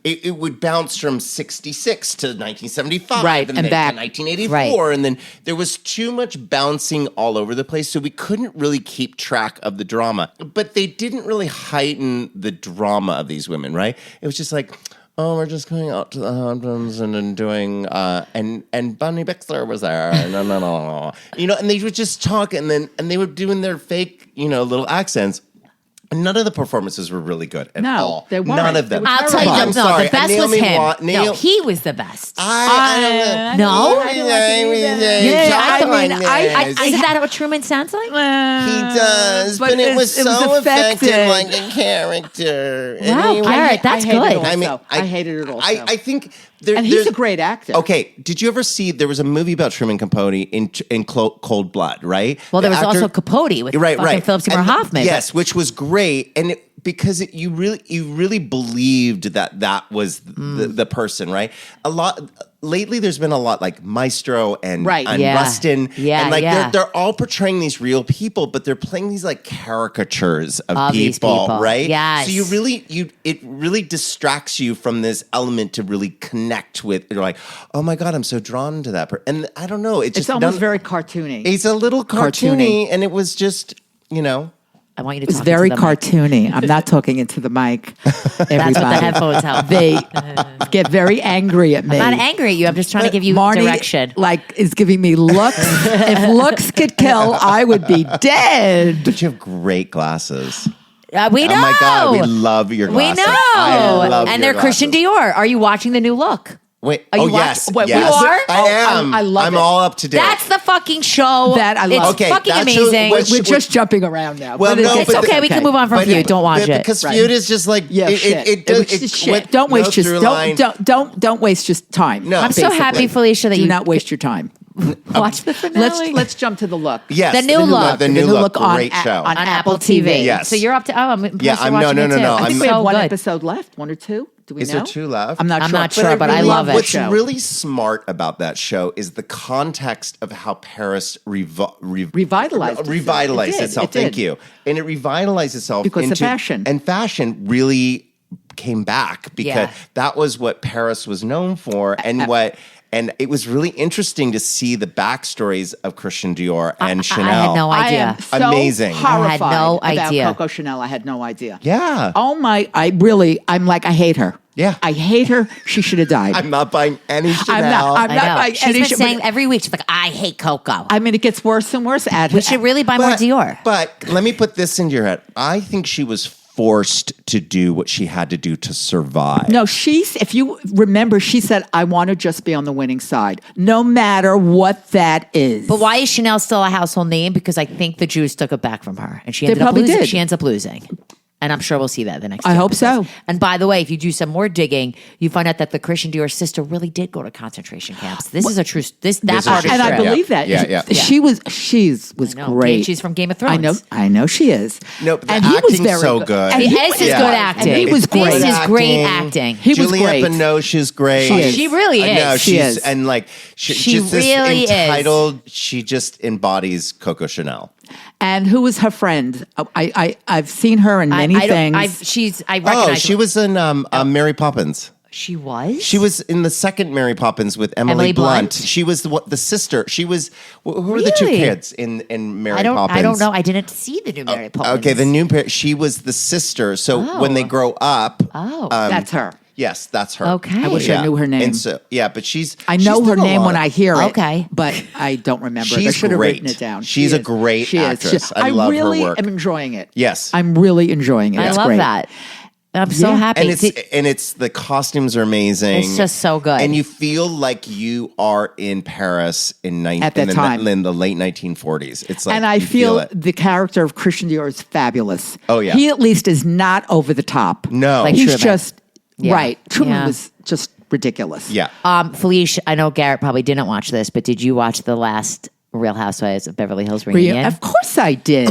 [SPEAKER 3] it would bounce from 66 to 1975,
[SPEAKER 4] Right,
[SPEAKER 3] and
[SPEAKER 4] and
[SPEAKER 3] then
[SPEAKER 4] back.
[SPEAKER 3] to 1984, and then there was too much bouncing all over the place, so we couldn't really keep track of the drama. But they didn't really heighten the drama of these women, right? It was just like, oh, we're just going out to the Hamptons and then doing, and Bunny Bixler was there, no. And they would just talk, and they were doing their fake, little accents. And none of the performances were really good at
[SPEAKER 4] No,
[SPEAKER 3] all.
[SPEAKER 4] they weren't.
[SPEAKER 3] None of them.
[SPEAKER 4] They were
[SPEAKER 2] I'll tell you,
[SPEAKER 3] I'm
[SPEAKER 2] no,
[SPEAKER 3] sorry.
[SPEAKER 2] the best
[SPEAKER 3] And
[SPEAKER 2] was
[SPEAKER 3] Naomi
[SPEAKER 2] him.
[SPEAKER 3] Wa-
[SPEAKER 2] No, he was the best.
[SPEAKER 3] I
[SPEAKER 2] No?
[SPEAKER 3] I don't
[SPEAKER 2] Isn't that what Truman sounds like?
[SPEAKER 3] he does, but it was
[SPEAKER 4] it was
[SPEAKER 3] so effective,
[SPEAKER 4] effective.
[SPEAKER 3] like a character. And
[SPEAKER 2] Wow,
[SPEAKER 3] he was-
[SPEAKER 2] Garrett, that's
[SPEAKER 4] I hated
[SPEAKER 2] good.
[SPEAKER 4] it also.
[SPEAKER 3] I mean,
[SPEAKER 4] I hated it also.
[SPEAKER 3] I think there,
[SPEAKER 4] and he's
[SPEAKER 3] there's-
[SPEAKER 4] a great actor.
[SPEAKER 3] Okay, did you ever see? There was a movie about Truman Capote in Cold Blood, right?
[SPEAKER 2] Well, there
[SPEAKER 3] The
[SPEAKER 2] was
[SPEAKER 3] actor-
[SPEAKER 2] also Capote with
[SPEAKER 3] right,
[SPEAKER 2] fucking
[SPEAKER 3] right.
[SPEAKER 2] Philip Seymour
[SPEAKER 3] And-
[SPEAKER 2] Hoffman.
[SPEAKER 3] Yes, which was great, and you really believed that was the person, right? A lot lately, there's been a lot like Maestro and
[SPEAKER 4] Right.
[SPEAKER 3] and
[SPEAKER 2] Yeah.
[SPEAKER 3] Rustin,
[SPEAKER 2] Yeah,
[SPEAKER 3] and like
[SPEAKER 2] yeah.
[SPEAKER 3] they're all portraying these real people, but they're playing these like caricatures of
[SPEAKER 2] Of these people.
[SPEAKER 3] right?
[SPEAKER 2] Yes.
[SPEAKER 3] So it really distracts you from this element to really connect with. You're like, oh my god, I'm so drawn to that person, and I don't know,
[SPEAKER 4] It's almost very cartoony.
[SPEAKER 3] It's a little cartoony, and it was just,
[SPEAKER 2] I want you to
[SPEAKER 4] It's
[SPEAKER 2] talk
[SPEAKER 4] very
[SPEAKER 2] into the mic.
[SPEAKER 4] cartoony. I'm not talking into the mic.
[SPEAKER 2] That's what the
[SPEAKER 4] Everybody.
[SPEAKER 2] headphones help.
[SPEAKER 4] They get very angry at me.
[SPEAKER 2] I'm not angry at you. I'm just trying to give you
[SPEAKER 4] Marni,
[SPEAKER 2] direction.
[SPEAKER 4] is giving me looks. If looks could kill, I would be dead.
[SPEAKER 3] But you have great glasses.
[SPEAKER 2] We know.
[SPEAKER 3] Oh my god, we love your
[SPEAKER 2] We
[SPEAKER 3] glasses.
[SPEAKER 2] know.
[SPEAKER 3] I love
[SPEAKER 2] and
[SPEAKER 3] your
[SPEAKER 2] they're Christian
[SPEAKER 3] glasses.
[SPEAKER 2] Dior. Are you watching the new look?
[SPEAKER 3] Wait,
[SPEAKER 2] Are you
[SPEAKER 3] yes,
[SPEAKER 2] watching- wait,
[SPEAKER 3] yes.
[SPEAKER 2] you are?
[SPEAKER 3] I am.
[SPEAKER 4] I love
[SPEAKER 3] I'm
[SPEAKER 4] it.
[SPEAKER 3] all up to date.
[SPEAKER 2] That's the fucking show.
[SPEAKER 4] That I love.
[SPEAKER 2] It's
[SPEAKER 3] Okay,
[SPEAKER 2] fucking
[SPEAKER 3] that's
[SPEAKER 2] amazing.
[SPEAKER 3] what-
[SPEAKER 4] We're just jumping around now.
[SPEAKER 3] Well,
[SPEAKER 4] But
[SPEAKER 3] no,
[SPEAKER 2] It's
[SPEAKER 3] but
[SPEAKER 2] okay. We can move on from
[SPEAKER 3] But
[SPEAKER 2] Feud. Don't watch it.
[SPEAKER 3] because
[SPEAKER 4] Right.
[SPEAKER 3] Feud is just like
[SPEAKER 4] Yeah, shit.
[SPEAKER 3] It does.
[SPEAKER 4] It's just shit.
[SPEAKER 3] with
[SPEAKER 4] Don't
[SPEAKER 3] no
[SPEAKER 4] waste
[SPEAKER 3] through line.
[SPEAKER 4] don't waste just time.
[SPEAKER 3] No.
[SPEAKER 2] I'm so
[SPEAKER 3] basically.
[SPEAKER 2] happy, Felicia, that
[SPEAKER 4] Do
[SPEAKER 2] you
[SPEAKER 4] not waste your time.
[SPEAKER 2] watch the finale.
[SPEAKER 4] Let's jump to the look.
[SPEAKER 3] Yes,
[SPEAKER 2] The new look.
[SPEAKER 3] The new look.
[SPEAKER 4] on
[SPEAKER 3] Great
[SPEAKER 4] a-
[SPEAKER 3] show.
[SPEAKER 4] on
[SPEAKER 2] on Apple TV.
[SPEAKER 3] Yes.
[SPEAKER 2] So you're up to. Oh, I'm
[SPEAKER 3] Yeah, I'm- no,
[SPEAKER 2] watching
[SPEAKER 3] no,
[SPEAKER 2] it
[SPEAKER 3] no,
[SPEAKER 2] too.
[SPEAKER 3] no,
[SPEAKER 4] I
[SPEAKER 3] I'm-
[SPEAKER 4] think we have
[SPEAKER 2] so
[SPEAKER 4] one
[SPEAKER 2] good.
[SPEAKER 4] episode left. One or two? Do we
[SPEAKER 3] Is
[SPEAKER 4] know?
[SPEAKER 3] there two left?
[SPEAKER 4] I'm not
[SPEAKER 2] I'm
[SPEAKER 4] sure.
[SPEAKER 2] not sure, but I
[SPEAKER 4] really
[SPEAKER 2] love it.
[SPEAKER 3] What's
[SPEAKER 4] show.
[SPEAKER 3] really smart about that show is the context of how Paris
[SPEAKER 4] Revitalized itself.
[SPEAKER 3] revitalized
[SPEAKER 4] It did,
[SPEAKER 3] itself.
[SPEAKER 4] it did.
[SPEAKER 3] Thank you. And it revitalized itself
[SPEAKER 4] Because of
[SPEAKER 3] into
[SPEAKER 4] fashion.
[SPEAKER 3] And fashion really came back because
[SPEAKER 2] Yeah.
[SPEAKER 3] that was what Paris was known for, and it was really interesting to see the backstories of Christian Dior and Chanel.
[SPEAKER 2] I had no
[SPEAKER 4] I
[SPEAKER 2] idea.
[SPEAKER 4] am so
[SPEAKER 3] Amazing.
[SPEAKER 4] horrified
[SPEAKER 2] I had no
[SPEAKER 4] about
[SPEAKER 2] idea.
[SPEAKER 4] Coco Chanel. I had no idea.
[SPEAKER 3] Yeah.
[SPEAKER 4] Oh my! I'm like, I hate her.
[SPEAKER 3] Yeah.
[SPEAKER 4] I hate her. She should have died.
[SPEAKER 3] I'm not buying any Chanel.
[SPEAKER 4] I'm
[SPEAKER 2] I
[SPEAKER 4] not
[SPEAKER 2] know.
[SPEAKER 4] buying
[SPEAKER 2] She's
[SPEAKER 4] any
[SPEAKER 2] been
[SPEAKER 4] shit,
[SPEAKER 2] saying
[SPEAKER 4] but-
[SPEAKER 2] every week, she's like, I hate Coco.
[SPEAKER 4] I mean, it gets worse and worse.
[SPEAKER 2] We should really buy more Dior.
[SPEAKER 3] But let me put this into your head. I think she was forced to do what she had to do to survive.
[SPEAKER 4] No, if you remember, she said, I want to just be on the winning side, no matter what that is.
[SPEAKER 2] But why is Chanel still a household name? Because I think the Jews took it back from her, and she
[SPEAKER 4] They
[SPEAKER 2] ended up
[SPEAKER 4] probably
[SPEAKER 2] losing.
[SPEAKER 4] did.
[SPEAKER 2] She ends up losing. And I'm sure we'll see that the next
[SPEAKER 4] I
[SPEAKER 2] few
[SPEAKER 4] hope so.
[SPEAKER 2] episodes. And by the way, if you do some more digging, you find out that the Christian Dior sister really did go to concentration camps. This is a true. That
[SPEAKER 3] is
[SPEAKER 2] part is
[SPEAKER 3] true.
[SPEAKER 4] And I
[SPEAKER 2] true.
[SPEAKER 4] believe that.
[SPEAKER 3] Yeah.
[SPEAKER 4] She was
[SPEAKER 2] I know.
[SPEAKER 4] great.
[SPEAKER 2] She's from Game of Thrones.
[SPEAKER 4] I know she is.
[SPEAKER 3] No, but the
[SPEAKER 4] and he was
[SPEAKER 3] acting's
[SPEAKER 4] very
[SPEAKER 3] so good.
[SPEAKER 4] And
[SPEAKER 2] The
[SPEAKER 4] he
[SPEAKER 2] S
[SPEAKER 4] was-
[SPEAKER 2] is
[SPEAKER 3] Yeah.
[SPEAKER 2] good acting.
[SPEAKER 4] And he was great.
[SPEAKER 2] This is
[SPEAKER 3] Acting.
[SPEAKER 2] great acting.
[SPEAKER 4] He was
[SPEAKER 3] Juliette
[SPEAKER 4] great.
[SPEAKER 3] Binoche is great.
[SPEAKER 4] She is.
[SPEAKER 2] She really
[SPEAKER 3] I know,
[SPEAKER 2] is.
[SPEAKER 4] She
[SPEAKER 3] she's
[SPEAKER 4] is.
[SPEAKER 3] and like
[SPEAKER 2] She
[SPEAKER 3] just this
[SPEAKER 2] really is.
[SPEAKER 3] entitled. She just embodies Coco Chanel.
[SPEAKER 4] And who was her friend? I've seen her in many things.
[SPEAKER 2] I recognize.
[SPEAKER 3] Oh, she was in Mary Poppins.
[SPEAKER 2] She was.
[SPEAKER 3] She was in the second Mary Poppins with Emily,
[SPEAKER 2] Emily
[SPEAKER 3] Blunt.
[SPEAKER 2] Blunt?
[SPEAKER 3] She was the sister. She was who were the two
[SPEAKER 2] Really?
[SPEAKER 3] kids in Mary Poppins?
[SPEAKER 2] I don't know. I didn't see the new Mary Poppins.
[SPEAKER 3] Okay, the new pair. She was the sister. So when they grow up,
[SPEAKER 4] That's her.
[SPEAKER 3] yes, that's her.
[SPEAKER 2] Okay.
[SPEAKER 4] I wish I knew her name.
[SPEAKER 3] And so but she's
[SPEAKER 4] I know
[SPEAKER 3] she's
[SPEAKER 4] her
[SPEAKER 3] done a
[SPEAKER 4] name
[SPEAKER 3] lot
[SPEAKER 4] when
[SPEAKER 3] of-
[SPEAKER 4] I hear it.
[SPEAKER 2] Okay.
[SPEAKER 4] But I don't remember it. I
[SPEAKER 3] She's
[SPEAKER 4] should have
[SPEAKER 3] great.
[SPEAKER 4] written it down.
[SPEAKER 3] She's
[SPEAKER 4] She
[SPEAKER 3] a
[SPEAKER 4] is.
[SPEAKER 3] great
[SPEAKER 4] She is.
[SPEAKER 3] actress. I love her
[SPEAKER 4] really
[SPEAKER 3] work.
[SPEAKER 4] am enjoying it.
[SPEAKER 3] Yes.
[SPEAKER 4] I'm really enjoying it.
[SPEAKER 2] I
[SPEAKER 4] It's
[SPEAKER 2] love
[SPEAKER 4] great.
[SPEAKER 2] that. I'm so
[SPEAKER 4] Yeah.
[SPEAKER 2] happy.
[SPEAKER 3] And it's the costumes are amazing.
[SPEAKER 2] It's just so good.
[SPEAKER 3] and you feel like you are in Paris in
[SPEAKER 4] At that time.
[SPEAKER 3] in the late 1940s. It's like
[SPEAKER 4] And I
[SPEAKER 3] you
[SPEAKER 4] feel
[SPEAKER 3] it.
[SPEAKER 4] the character of Christian Dior is fabulous.
[SPEAKER 3] Oh, yeah.
[SPEAKER 4] He at least is not over the top.
[SPEAKER 3] No.
[SPEAKER 2] Like
[SPEAKER 4] He's
[SPEAKER 2] Truman.
[SPEAKER 4] just
[SPEAKER 2] Yeah.
[SPEAKER 4] right. Truman
[SPEAKER 2] Yeah.
[SPEAKER 4] was just ridiculous.
[SPEAKER 3] Yeah.
[SPEAKER 2] Felicia, I know Garrett probably didn't watch this, but did you watch the last Real Housewives of Beverly Hills reunion?
[SPEAKER 4] Of course I did.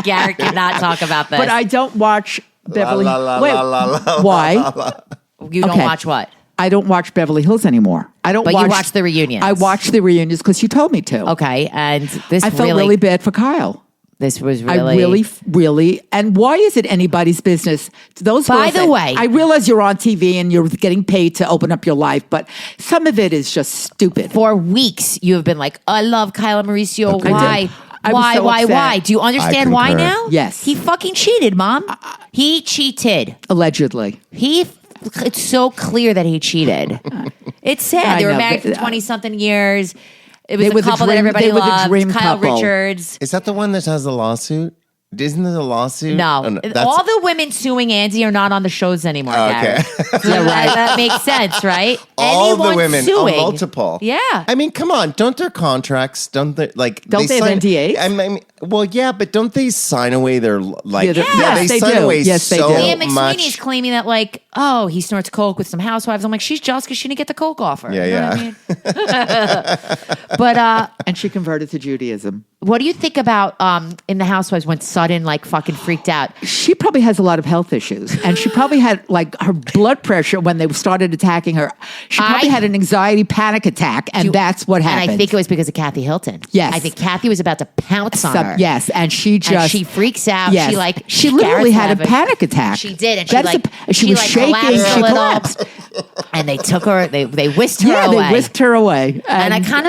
[SPEAKER 2] Garrett cannot talk about this.
[SPEAKER 4] But I don't watch Beverly
[SPEAKER 3] la, la,
[SPEAKER 4] Wait,
[SPEAKER 3] la, la, la,
[SPEAKER 4] why?
[SPEAKER 2] you don't
[SPEAKER 4] okay.
[SPEAKER 2] watch what?
[SPEAKER 4] I don't watch Beverly Hills anymore. I don't
[SPEAKER 2] But
[SPEAKER 4] watch
[SPEAKER 2] you watch the reunions.
[SPEAKER 4] I watch the reunions because you told me to.
[SPEAKER 2] Okay, and this
[SPEAKER 4] I felt really bad for Kyle.
[SPEAKER 2] This was
[SPEAKER 4] I
[SPEAKER 2] really.
[SPEAKER 4] really, and why is it anybody's business? Those
[SPEAKER 2] By
[SPEAKER 4] girls
[SPEAKER 2] the
[SPEAKER 4] that-
[SPEAKER 2] way-
[SPEAKER 4] I realize you're on TV and you're getting paid to open up your life, but some of it is just stupid.
[SPEAKER 2] For weeks, you have been like, I love Kyle and Mauricio.
[SPEAKER 3] Okay.
[SPEAKER 2] Why?
[SPEAKER 4] I was so upset.
[SPEAKER 2] Why? Do you understand why
[SPEAKER 3] concur.
[SPEAKER 2] now?
[SPEAKER 4] Yes.
[SPEAKER 2] He fucking cheated, Mom. He cheated.
[SPEAKER 4] Allegedly,
[SPEAKER 2] It's so clear that he cheated. It's sad.
[SPEAKER 4] I
[SPEAKER 2] They were
[SPEAKER 4] know,
[SPEAKER 2] married for
[SPEAKER 4] but,
[SPEAKER 2] 20-something years. It was
[SPEAKER 4] They
[SPEAKER 2] the
[SPEAKER 4] were the
[SPEAKER 2] couple that
[SPEAKER 4] dream-
[SPEAKER 2] everybody
[SPEAKER 4] they were the
[SPEAKER 2] loved.
[SPEAKER 4] dream
[SPEAKER 2] Kyle
[SPEAKER 4] couple.
[SPEAKER 2] Richards.
[SPEAKER 3] Is that the one that has the lawsuit? Isn't there a lawsuit?
[SPEAKER 2] No,
[SPEAKER 3] Oh, that's-
[SPEAKER 2] all the women suing Andy are not on the shows anymore.
[SPEAKER 3] Okay.
[SPEAKER 2] Garrett. So that makes sense, right?
[SPEAKER 3] all
[SPEAKER 2] Anyone
[SPEAKER 3] the women,
[SPEAKER 2] suing,
[SPEAKER 3] multiple.
[SPEAKER 2] Yeah.
[SPEAKER 3] I mean, come on. Don't their contracts? Don't they like?
[SPEAKER 4] Don't they have
[SPEAKER 3] sign-
[SPEAKER 4] NDAs?
[SPEAKER 3] I mean, well, yeah, but don't they sign away their like?
[SPEAKER 4] Yeah, yes,
[SPEAKER 3] they
[SPEAKER 4] they
[SPEAKER 3] sign
[SPEAKER 4] do.
[SPEAKER 3] away
[SPEAKER 4] Yes, they
[SPEAKER 3] so
[SPEAKER 4] do.
[SPEAKER 2] Leah
[SPEAKER 3] much.
[SPEAKER 2] McSweeney's claiming that, like, oh, he snorts coke with some housewives. I'm like, she's jealous because she didn't get the coke offer.
[SPEAKER 3] Yeah,
[SPEAKER 2] You know
[SPEAKER 3] yeah.
[SPEAKER 2] what I mean? But
[SPEAKER 4] and she converted to Judaism.
[SPEAKER 2] what do you think about in the Housewives when Sutton like fucking freaked out?
[SPEAKER 4] She probably has a lot of health issues, and she probably had like her blood pressure when they started attacking her. She probably had an anxiety panic attack, and that's what happened.
[SPEAKER 2] And I think it was because of Kathy Hilton.
[SPEAKER 4] Yes.
[SPEAKER 2] I think Kathy was about to pounce on her.
[SPEAKER 4] Yes, and she just
[SPEAKER 2] And she freaks out.
[SPEAKER 4] Yes.
[SPEAKER 2] She
[SPEAKER 4] literally
[SPEAKER 2] Garrett's
[SPEAKER 4] had a
[SPEAKER 2] laughing.
[SPEAKER 4] panic attack.
[SPEAKER 2] She did, and
[SPEAKER 4] she was shaking.
[SPEAKER 2] collapsed a
[SPEAKER 4] She
[SPEAKER 2] little.
[SPEAKER 4] collapsed.
[SPEAKER 2] And they took her. They whisked her
[SPEAKER 4] Yeah,
[SPEAKER 2] away.
[SPEAKER 4] they whisked her away.
[SPEAKER 2] And I kind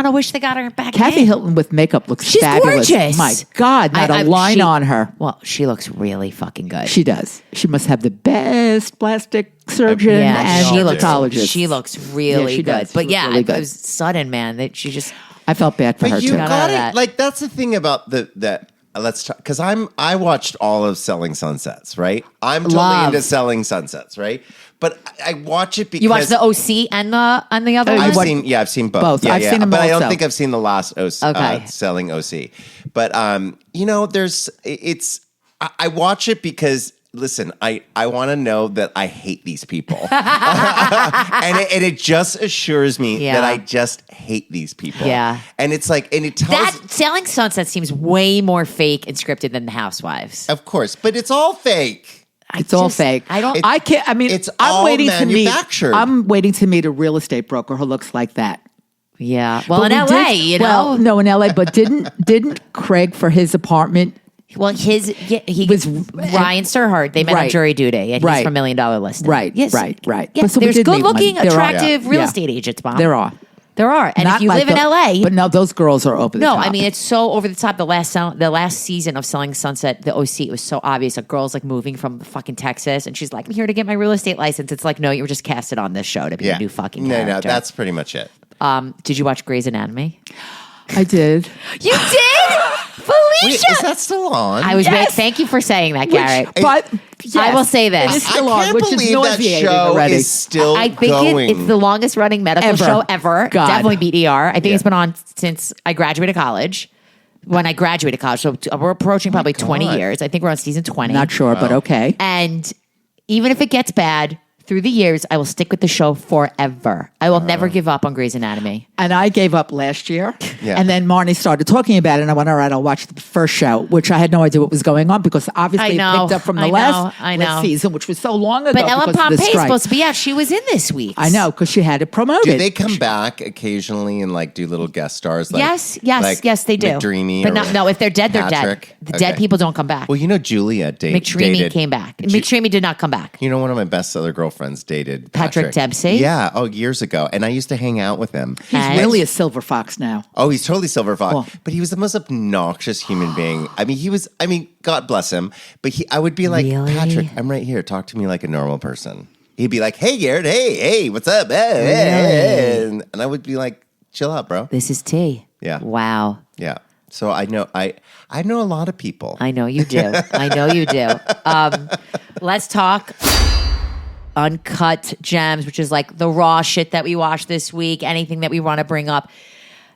[SPEAKER 2] of wish they got her back.
[SPEAKER 4] Kathy
[SPEAKER 2] in.
[SPEAKER 4] Hilton with makeup looks
[SPEAKER 2] She's
[SPEAKER 4] fabulous.
[SPEAKER 2] gorgeous.
[SPEAKER 4] My God, not a line on her.
[SPEAKER 2] Well, she looks really fucking good.
[SPEAKER 4] She does. She must have the best plastic surgeon and
[SPEAKER 2] she looks.
[SPEAKER 4] dermatologist.
[SPEAKER 2] She looks really
[SPEAKER 4] Yeah, she
[SPEAKER 2] good.
[SPEAKER 4] does.
[SPEAKER 2] But
[SPEAKER 4] She looks
[SPEAKER 2] yeah,
[SPEAKER 4] really
[SPEAKER 2] it
[SPEAKER 4] good.
[SPEAKER 2] was sudden, man. That she just.
[SPEAKER 4] I felt bad for her
[SPEAKER 3] But you
[SPEAKER 4] too.
[SPEAKER 2] Got out
[SPEAKER 3] got
[SPEAKER 2] of
[SPEAKER 3] it.
[SPEAKER 2] that.
[SPEAKER 3] Like that's the thing about that. Let's talk because I watched all of Selling Sunsets. Right, I'm totally
[SPEAKER 4] Love.
[SPEAKER 3] into Selling Sunsets. Right, but I watch it because
[SPEAKER 2] You watched the OC and the other one.
[SPEAKER 3] I've seen both.
[SPEAKER 4] Both.
[SPEAKER 3] Yeah,
[SPEAKER 4] I've
[SPEAKER 3] yeah.
[SPEAKER 4] seen them
[SPEAKER 3] but I don't
[SPEAKER 4] also.
[SPEAKER 3] think I've seen the last OC,
[SPEAKER 2] Okay.
[SPEAKER 3] Selling OC. But I watch it because listen, I want to know that I hate these people, and it just assures me
[SPEAKER 2] Yeah.
[SPEAKER 3] that I just hate these people.
[SPEAKER 2] Yeah.
[SPEAKER 3] and it's like, and it tells.
[SPEAKER 2] That Selling Sunset seems way more fake and scripted than the Housewives.
[SPEAKER 3] Of course, but it's all fake.
[SPEAKER 4] It's all fake.
[SPEAKER 2] I don't.
[SPEAKER 4] I can't. I mean,
[SPEAKER 3] It's
[SPEAKER 4] I'm
[SPEAKER 3] all
[SPEAKER 4] waiting to meet.
[SPEAKER 3] manufactured.
[SPEAKER 4] I'm waiting to meet a real estate broker who looks like that.
[SPEAKER 2] Yeah. Well,
[SPEAKER 4] But
[SPEAKER 2] in
[SPEAKER 4] we
[SPEAKER 2] LA,
[SPEAKER 4] did-
[SPEAKER 2] you know.
[SPEAKER 4] Well, no, in LA, but didn't Craig for his apartment?
[SPEAKER 2] Well, he
[SPEAKER 4] Was-
[SPEAKER 2] Ryan Serhard. They met on
[SPEAKER 4] Right.
[SPEAKER 2] Jury Duty, and he's
[SPEAKER 4] Right.
[SPEAKER 2] from $1 Million Listing.
[SPEAKER 4] Right,
[SPEAKER 2] Yes.
[SPEAKER 4] right.
[SPEAKER 2] Yeah.
[SPEAKER 4] But so we
[SPEAKER 2] There's
[SPEAKER 4] did meet one.
[SPEAKER 2] good-looking,
[SPEAKER 4] There are.
[SPEAKER 2] attractive real
[SPEAKER 4] Yeah.
[SPEAKER 2] estate agents, Mom.
[SPEAKER 4] There are.
[SPEAKER 2] There are, and
[SPEAKER 4] Not
[SPEAKER 2] if you
[SPEAKER 4] like
[SPEAKER 2] live in LA,
[SPEAKER 4] but no, those girls are over the
[SPEAKER 2] no,
[SPEAKER 4] top.
[SPEAKER 2] I mean it's so over the top. The last season of Selling Sunset, the OC, it was so obvious. A girl's like moving from fucking Texas, and she's like, "I'm here to get my real estate license." It's like, no, you were just casted on this show to be
[SPEAKER 3] Yeah,
[SPEAKER 2] a new fucking
[SPEAKER 3] no,
[SPEAKER 2] character.
[SPEAKER 3] that's pretty much it.
[SPEAKER 2] Did you watch Grey's Anatomy?
[SPEAKER 4] I did.
[SPEAKER 2] You did, Felicia. Felicia.
[SPEAKER 3] Is that still on?
[SPEAKER 2] I was
[SPEAKER 4] Yes.
[SPEAKER 2] wait, thank you for saying that, Garrett.
[SPEAKER 4] But
[SPEAKER 2] I will say this.
[SPEAKER 4] It is
[SPEAKER 3] I
[SPEAKER 4] still on,
[SPEAKER 3] can't
[SPEAKER 4] which is
[SPEAKER 3] believe that
[SPEAKER 4] nauseating
[SPEAKER 3] show
[SPEAKER 4] already.
[SPEAKER 3] is still
[SPEAKER 2] I think
[SPEAKER 3] going.
[SPEAKER 2] it's the longest running medical
[SPEAKER 4] Ever.
[SPEAKER 2] show ever.
[SPEAKER 4] God.
[SPEAKER 2] Definitely beat ER. I think
[SPEAKER 3] Yeah.
[SPEAKER 2] it's been on since I graduated college. When I graduated college, so we're approaching probably 20
[SPEAKER 3] God.
[SPEAKER 2] years. I think we're on season 20.
[SPEAKER 4] Not sure, but okay.
[SPEAKER 2] And even if it gets bad, through the years, I will stick with the show forever. I will never give up on Grey's Anatomy.
[SPEAKER 4] And I gave up last year.
[SPEAKER 3] Yeah.
[SPEAKER 4] And then Marni started talking about it. And I went, all right, I'll watch the first show, which I had no idea what was going on because obviously
[SPEAKER 2] I
[SPEAKER 4] it
[SPEAKER 2] know,
[SPEAKER 4] picked up from the
[SPEAKER 2] I know,
[SPEAKER 4] last
[SPEAKER 2] I know.
[SPEAKER 4] season, which was so long ago.
[SPEAKER 2] But Ellen
[SPEAKER 4] because of the
[SPEAKER 2] Pompey is
[SPEAKER 4] strike.
[SPEAKER 2] supposed to be out. She was in this week.
[SPEAKER 4] I know, because she had it promoted.
[SPEAKER 3] Do they come back occasionally and like do little guest stars? Like,
[SPEAKER 2] Yes,
[SPEAKER 3] like
[SPEAKER 2] they do.
[SPEAKER 3] McDreamy
[SPEAKER 2] but
[SPEAKER 3] or
[SPEAKER 2] no, if they're dead, they're
[SPEAKER 3] Patrick?
[SPEAKER 2] dead. The dead
[SPEAKER 3] Okay.
[SPEAKER 2] people don't come back.
[SPEAKER 3] Well, you know, Julia
[SPEAKER 2] McDreamy
[SPEAKER 3] dated.
[SPEAKER 2] came back. McDreamy did not come back.
[SPEAKER 3] You know, one of my best other girlfriends dated
[SPEAKER 2] Patrick Dempsey?
[SPEAKER 3] Yeah, years ago, and I used to hang out with him.
[SPEAKER 4] He's
[SPEAKER 2] And-
[SPEAKER 4] really a silver fox now.
[SPEAKER 3] Oh, he's totally silver fox,
[SPEAKER 4] Cool.
[SPEAKER 3] but he was the most obnoxious human being. I mean, he was. I mean, God bless him, but I would be like,
[SPEAKER 2] Really?
[SPEAKER 3] Patrick, I'm right here. Talk to me like a normal person. He'd be like, Hey, Garrett. Hey, what's up? And I would be like, Chill out, bro.
[SPEAKER 2] This is tea.
[SPEAKER 3] Yeah.
[SPEAKER 2] Wow.
[SPEAKER 3] Yeah. So I know a lot of people.
[SPEAKER 2] I know you do. I know you do. Let's talk Uncut Gems, which is like the raw shit that we watched this week, anything that we want to bring up.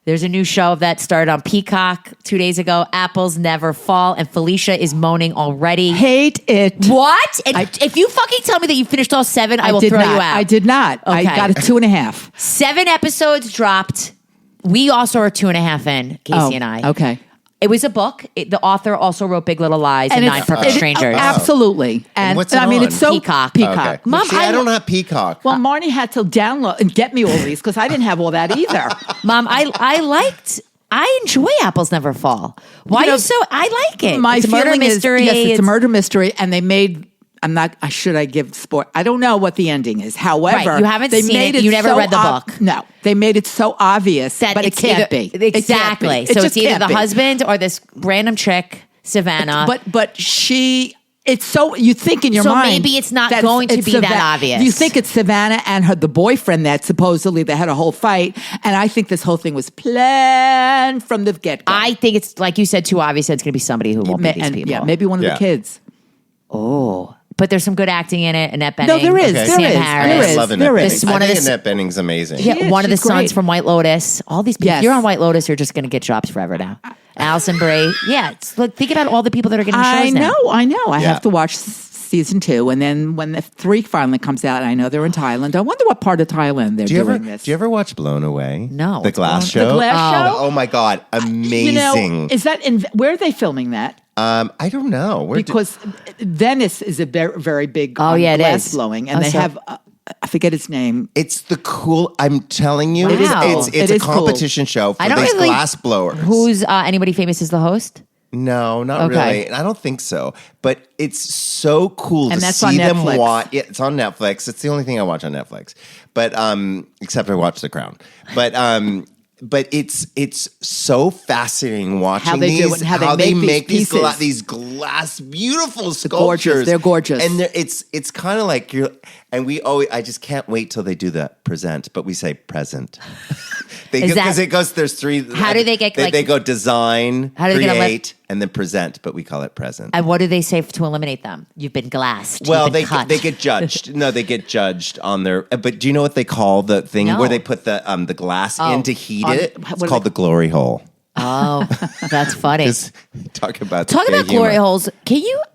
[SPEAKER 2] There's a new show that started on Peacock 2 days ago. Apples Never Fall, and Felicia is moaning already.
[SPEAKER 4] Hate it.
[SPEAKER 2] What? And if you fucking tell me that you finished all 7, I will
[SPEAKER 4] did
[SPEAKER 2] throw
[SPEAKER 4] not.
[SPEAKER 2] you out.
[SPEAKER 4] I did not. I
[SPEAKER 2] Okay.
[SPEAKER 4] got a 2.5.
[SPEAKER 2] 7 episodes dropped. We also are 2.5 in, Casey and I.
[SPEAKER 4] Okay.
[SPEAKER 2] It was a book. The author also wrote Big Little Lies and Nine
[SPEAKER 4] it's-
[SPEAKER 2] Perfect
[SPEAKER 4] it-
[SPEAKER 2] Strangers.
[SPEAKER 4] Absolutely. And
[SPEAKER 3] what's it
[SPEAKER 4] I mean,
[SPEAKER 3] on?
[SPEAKER 4] it's so
[SPEAKER 2] Peacock.
[SPEAKER 3] Okay.
[SPEAKER 2] Mom,
[SPEAKER 3] See, I don't have Peacock.
[SPEAKER 4] Well, Marni had to download and get me all these because I didn't have all that either.
[SPEAKER 2] Mom, I enjoy Apples Never Fall. Why
[SPEAKER 4] You know,
[SPEAKER 2] you so? I like it.
[SPEAKER 4] My
[SPEAKER 2] it's a murder
[SPEAKER 4] feeling
[SPEAKER 2] mystery.
[SPEAKER 4] is, yes, it's a murder mystery, and they made. I'm not. Should I give sport? I don't know what the ending is. However,
[SPEAKER 2] Right, you haven't
[SPEAKER 4] they
[SPEAKER 2] seen
[SPEAKER 4] made
[SPEAKER 2] it. You never
[SPEAKER 4] so
[SPEAKER 2] read the book.
[SPEAKER 4] No, they made it so obvious
[SPEAKER 2] that
[SPEAKER 4] but it
[SPEAKER 2] it's
[SPEAKER 4] can't
[SPEAKER 2] either-
[SPEAKER 4] be.
[SPEAKER 2] Exactly.
[SPEAKER 4] It can't be.
[SPEAKER 2] So
[SPEAKER 4] just
[SPEAKER 2] it's either
[SPEAKER 4] can't
[SPEAKER 2] the
[SPEAKER 4] be.
[SPEAKER 2] husband or this random chick, Savannah.
[SPEAKER 4] But she. It's so you think in your
[SPEAKER 2] So
[SPEAKER 4] mind.
[SPEAKER 2] maybe it's not
[SPEAKER 4] that
[SPEAKER 2] going to be that
[SPEAKER 4] Savannah-
[SPEAKER 2] obvious.
[SPEAKER 4] You think it's Savannah and the boyfriend that supposedly they had a whole fight, and I think this whole thing was planned from the get go.
[SPEAKER 2] I think it's like you said, too obvious. That it's going to be somebody who won't be these people.
[SPEAKER 4] Yeah, maybe one of
[SPEAKER 3] Yeah.
[SPEAKER 4] the kids.
[SPEAKER 2] Oh, but there's some good acting in it. Annette Bening.
[SPEAKER 4] No, there is.
[SPEAKER 3] Okay.
[SPEAKER 4] There
[SPEAKER 2] Sam
[SPEAKER 4] is.
[SPEAKER 2] Harris.
[SPEAKER 4] There
[SPEAKER 3] I
[SPEAKER 4] is.
[SPEAKER 3] love Annette
[SPEAKER 4] There
[SPEAKER 3] Bening.
[SPEAKER 4] is.
[SPEAKER 2] This is one
[SPEAKER 3] I
[SPEAKER 2] of
[SPEAKER 3] think
[SPEAKER 2] the-
[SPEAKER 3] Annette Bening's amazing.
[SPEAKER 2] Yeah,
[SPEAKER 4] She is.
[SPEAKER 2] one of the
[SPEAKER 4] She's
[SPEAKER 2] sons
[SPEAKER 4] great.
[SPEAKER 2] from White Lotus. All these people.
[SPEAKER 4] Yes.
[SPEAKER 2] You're on White Lotus. You're just going to get jobs forever now. Allison Bray. Yeah, it's, look, think about all the people that are getting shows now.
[SPEAKER 4] I know. I
[SPEAKER 3] Yeah.
[SPEAKER 4] have to watch season 2, and then when the 3 finally comes out, I know they're in Thailand. I wonder what part of Thailand they're
[SPEAKER 3] Do you
[SPEAKER 4] doing this.
[SPEAKER 3] ever watch Blown Away?
[SPEAKER 2] No.
[SPEAKER 3] The Glass
[SPEAKER 2] Blown-
[SPEAKER 3] Show.
[SPEAKER 4] The Glass Show?
[SPEAKER 3] Oh my God, amazing.
[SPEAKER 4] You know, is that where are they filming that?
[SPEAKER 3] I don't know.
[SPEAKER 4] Because Venice is a very, very big
[SPEAKER 2] Oh, yeah, it
[SPEAKER 4] glass
[SPEAKER 2] is.
[SPEAKER 4] blowing, and
[SPEAKER 2] Oh,
[SPEAKER 4] they
[SPEAKER 2] so-
[SPEAKER 4] have I forget its name.
[SPEAKER 3] It's the cool. I'm telling you,
[SPEAKER 2] Wow.
[SPEAKER 3] it's
[SPEAKER 4] It
[SPEAKER 3] a
[SPEAKER 4] is cool.
[SPEAKER 3] competition show for
[SPEAKER 2] I don't
[SPEAKER 3] these
[SPEAKER 2] really-
[SPEAKER 3] glass blowers.
[SPEAKER 2] Who's anybody famous is the host?
[SPEAKER 3] No, not
[SPEAKER 2] Okay.
[SPEAKER 3] really. And I don't think so. But it's so cool
[SPEAKER 4] And
[SPEAKER 3] to
[SPEAKER 4] that's
[SPEAKER 3] see
[SPEAKER 4] on
[SPEAKER 3] them
[SPEAKER 4] Netflix.
[SPEAKER 3] watch. Yeah, it's on Netflix. It's the only thing I watch on Netflix. But except I watch The Crown. But it's so fascinating watching
[SPEAKER 4] How they do
[SPEAKER 3] these,
[SPEAKER 4] it and how they make these pieces.
[SPEAKER 3] these glass beautiful sculptures.
[SPEAKER 4] They're gorgeous.
[SPEAKER 3] And it's kind of like I just can't wait till they do the present, but we say present.
[SPEAKER 2] Is that-
[SPEAKER 3] Because it goes, there's 3.
[SPEAKER 2] How do they get, like-
[SPEAKER 3] they go design,
[SPEAKER 2] How do they get
[SPEAKER 3] create, and then present, but we call it present.
[SPEAKER 2] And what do they say to eliminate them? You've been glassed.
[SPEAKER 3] Well,
[SPEAKER 2] You've been cut.
[SPEAKER 3] they get judged. No, they get judged on their. But do you know what they call the thing
[SPEAKER 2] No.
[SPEAKER 3] where they put the glass in to heat it?
[SPEAKER 4] what
[SPEAKER 3] It's
[SPEAKER 4] do
[SPEAKER 3] called
[SPEAKER 4] they-
[SPEAKER 3] the glory hole.
[SPEAKER 2] Oh, that's funny.
[SPEAKER 3] Just talk about
[SPEAKER 2] Glory
[SPEAKER 3] humor.
[SPEAKER 2] holes.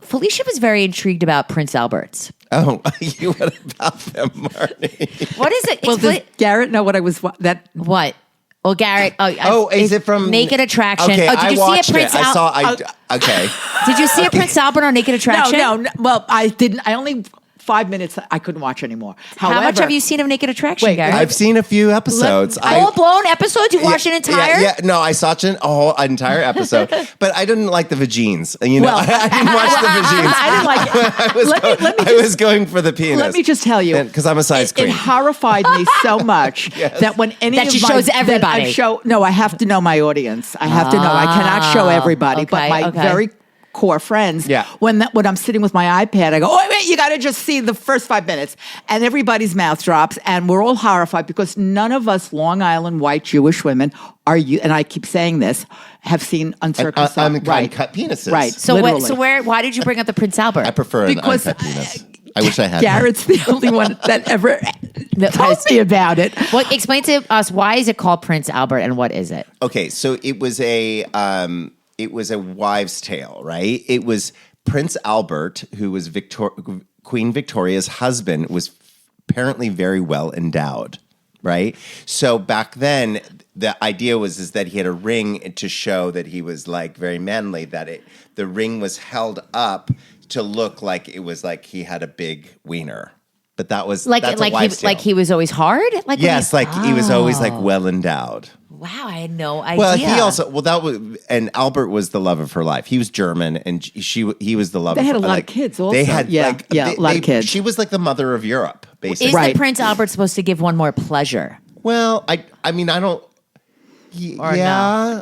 [SPEAKER 2] Felicia was very intrigued about Prince Albert's.
[SPEAKER 3] Oh, what about them, Marni?
[SPEAKER 2] What is it?
[SPEAKER 4] Well, does Garrett know what I was that?
[SPEAKER 2] What? Well, Garrett.
[SPEAKER 3] Oh, is it from
[SPEAKER 2] Naked Attraction?
[SPEAKER 3] Okay,
[SPEAKER 2] oh, did
[SPEAKER 3] I
[SPEAKER 2] you
[SPEAKER 3] watched
[SPEAKER 2] see a Prince?
[SPEAKER 3] it. I saw. Okay.
[SPEAKER 2] Did you see a Prince Albert on Naked Attraction?
[SPEAKER 4] No. Well, I didn't. I only 5 minutes. I couldn't watch anymore.
[SPEAKER 2] How much have you seen of Naked Attraction,
[SPEAKER 4] Wait,
[SPEAKER 2] Garrett?
[SPEAKER 3] I've seen a few episodes.
[SPEAKER 2] Full blown episodes? You watched an entire?
[SPEAKER 3] Yeah, no, I saw an entire episode, but I didn't like the vagines. You know,
[SPEAKER 4] Well,
[SPEAKER 3] I didn't watch the vagines.
[SPEAKER 4] I didn't like it. Let me
[SPEAKER 3] I was going for the penis.
[SPEAKER 4] Let me just tell you,
[SPEAKER 3] because I'm a size
[SPEAKER 4] it
[SPEAKER 3] queen.
[SPEAKER 4] horrified me so much that when any
[SPEAKER 2] That
[SPEAKER 4] of
[SPEAKER 2] she
[SPEAKER 4] my,
[SPEAKER 2] shows
[SPEAKER 4] that
[SPEAKER 2] everybody.
[SPEAKER 4] I have to know my audience. I have to know. I cannot show everybody, but
[SPEAKER 2] okay,
[SPEAKER 4] my
[SPEAKER 2] okay.
[SPEAKER 4] very core friends.
[SPEAKER 3] Yeah.
[SPEAKER 4] When I'm sitting with my iPad, I go, oh, wait, you got to just see the first 5 minutes. And everybody's mouth drops. And we're all horrified because none of us Long Island white Jewish women are you, and I keep saying this, have seen uncircumcised.
[SPEAKER 3] Uncut penises.
[SPEAKER 4] Right.
[SPEAKER 2] So
[SPEAKER 4] literally.
[SPEAKER 2] why did you bring up the Prince Albert?
[SPEAKER 3] I prefer
[SPEAKER 4] Because,
[SPEAKER 3] an uncut penis. I wish I had.
[SPEAKER 4] Garrett's the only one that ever told me about it.
[SPEAKER 2] Well, explain to us, why is it called Prince Albert and what is it?
[SPEAKER 3] Okay, so it was a wives' tale, right? It was Prince Albert, who was Queen Victoria's husband, was apparently very well endowed, right? So back then, the idea is that he had a ring to show that he was like very manly. That the ring was held up to look like it was like he had a big wiener. But that's a wives' tale.
[SPEAKER 2] like he was always hard? Like
[SPEAKER 3] Yes, he was always like well endowed.
[SPEAKER 2] Wow, I had no idea.
[SPEAKER 3] Well, and Albert was the love of her life. He was German, and he was the love.
[SPEAKER 4] They
[SPEAKER 3] of
[SPEAKER 4] had
[SPEAKER 3] her,
[SPEAKER 4] a lot of kids also.
[SPEAKER 3] They had
[SPEAKER 4] a lot of kids.
[SPEAKER 3] She was like the mother of Europe, basically.
[SPEAKER 2] Is the Prince Albert supposed to give one more pleasure?
[SPEAKER 3] Well, I mean, I don't.
[SPEAKER 2] Or
[SPEAKER 3] yeah,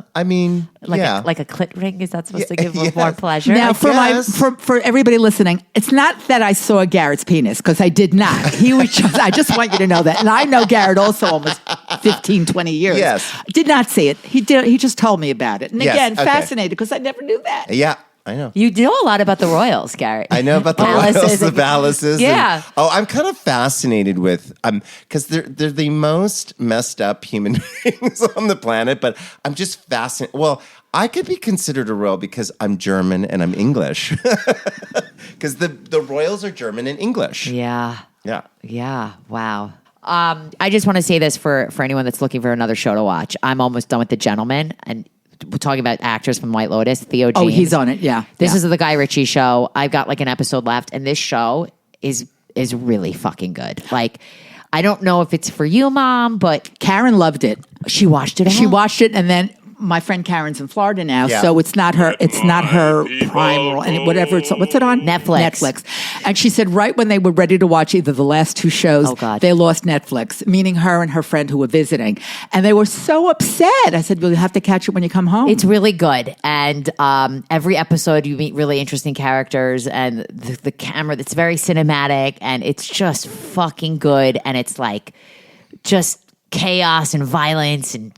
[SPEAKER 2] no?
[SPEAKER 3] I mean,
[SPEAKER 2] Like a clit ring? Is that supposed to give one more pleasure?
[SPEAKER 4] Now,
[SPEAKER 3] Yes.
[SPEAKER 4] for everybody listening, it's not that I saw Garrett's penis, because I did not. He was just, I just want you to know that. And I know Garrett also almost 15, 20 years.
[SPEAKER 3] Yes.
[SPEAKER 4] Did not see it. He just told me about it. And
[SPEAKER 3] Yes,
[SPEAKER 4] again,
[SPEAKER 3] okay.
[SPEAKER 4] fascinated, because I never knew that.
[SPEAKER 3] yeah, I know.
[SPEAKER 2] You know a lot about the royals, Garrett.
[SPEAKER 3] I know about the
[SPEAKER 2] Palaces
[SPEAKER 3] royals, the
[SPEAKER 2] and-
[SPEAKER 3] palaces.
[SPEAKER 2] Yeah.
[SPEAKER 3] I'm kind of fascinated with because they're the most messed up human beings on the planet. But I'm just fascinated. Well, I could be considered a royal because I'm German and I'm English. Because the royals are German and English.
[SPEAKER 2] Yeah.
[SPEAKER 3] Yeah.
[SPEAKER 2] Yeah. Wow. I just want to say this for anyone that's looking for another show to watch. I'm almost done with The Gentleman, and we're talking about actors from White Lotus. Theo James.
[SPEAKER 4] Oh, he's on it, yeah.
[SPEAKER 2] This is the Guy Ritchie show. I've got like an episode left, and this show is really fucking good. Like, I don't know if it's for you, Mom, but
[SPEAKER 4] Karen loved it.
[SPEAKER 2] she watched it.
[SPEAKER 4] She
[SPEAKER 2] all?
[SPEAKER 4] watched it, and then my friend Karen's in Florida now,
[SPEAKER 3] Yeah.
[SPEAKER 4] so it's not her prime role, and whatever it's what's it on?
[SPEAKER 2] Netflix.
[SPEAKER 4] And she said right when they were ready to watch either the last two shows,
[SPEAKER 2] Oh, God.
[SPEAKER 4] they lost Netflix, meaning her and her friend who were visiting, and they were so upset. I said, "Well, you have to catch it when you come home."
[SPEAKER 2] It's really good, and every episode you meet really interesting characters, and the camera. It's very cinematic, and it's just fucking good, and it's like just chaos and violence, and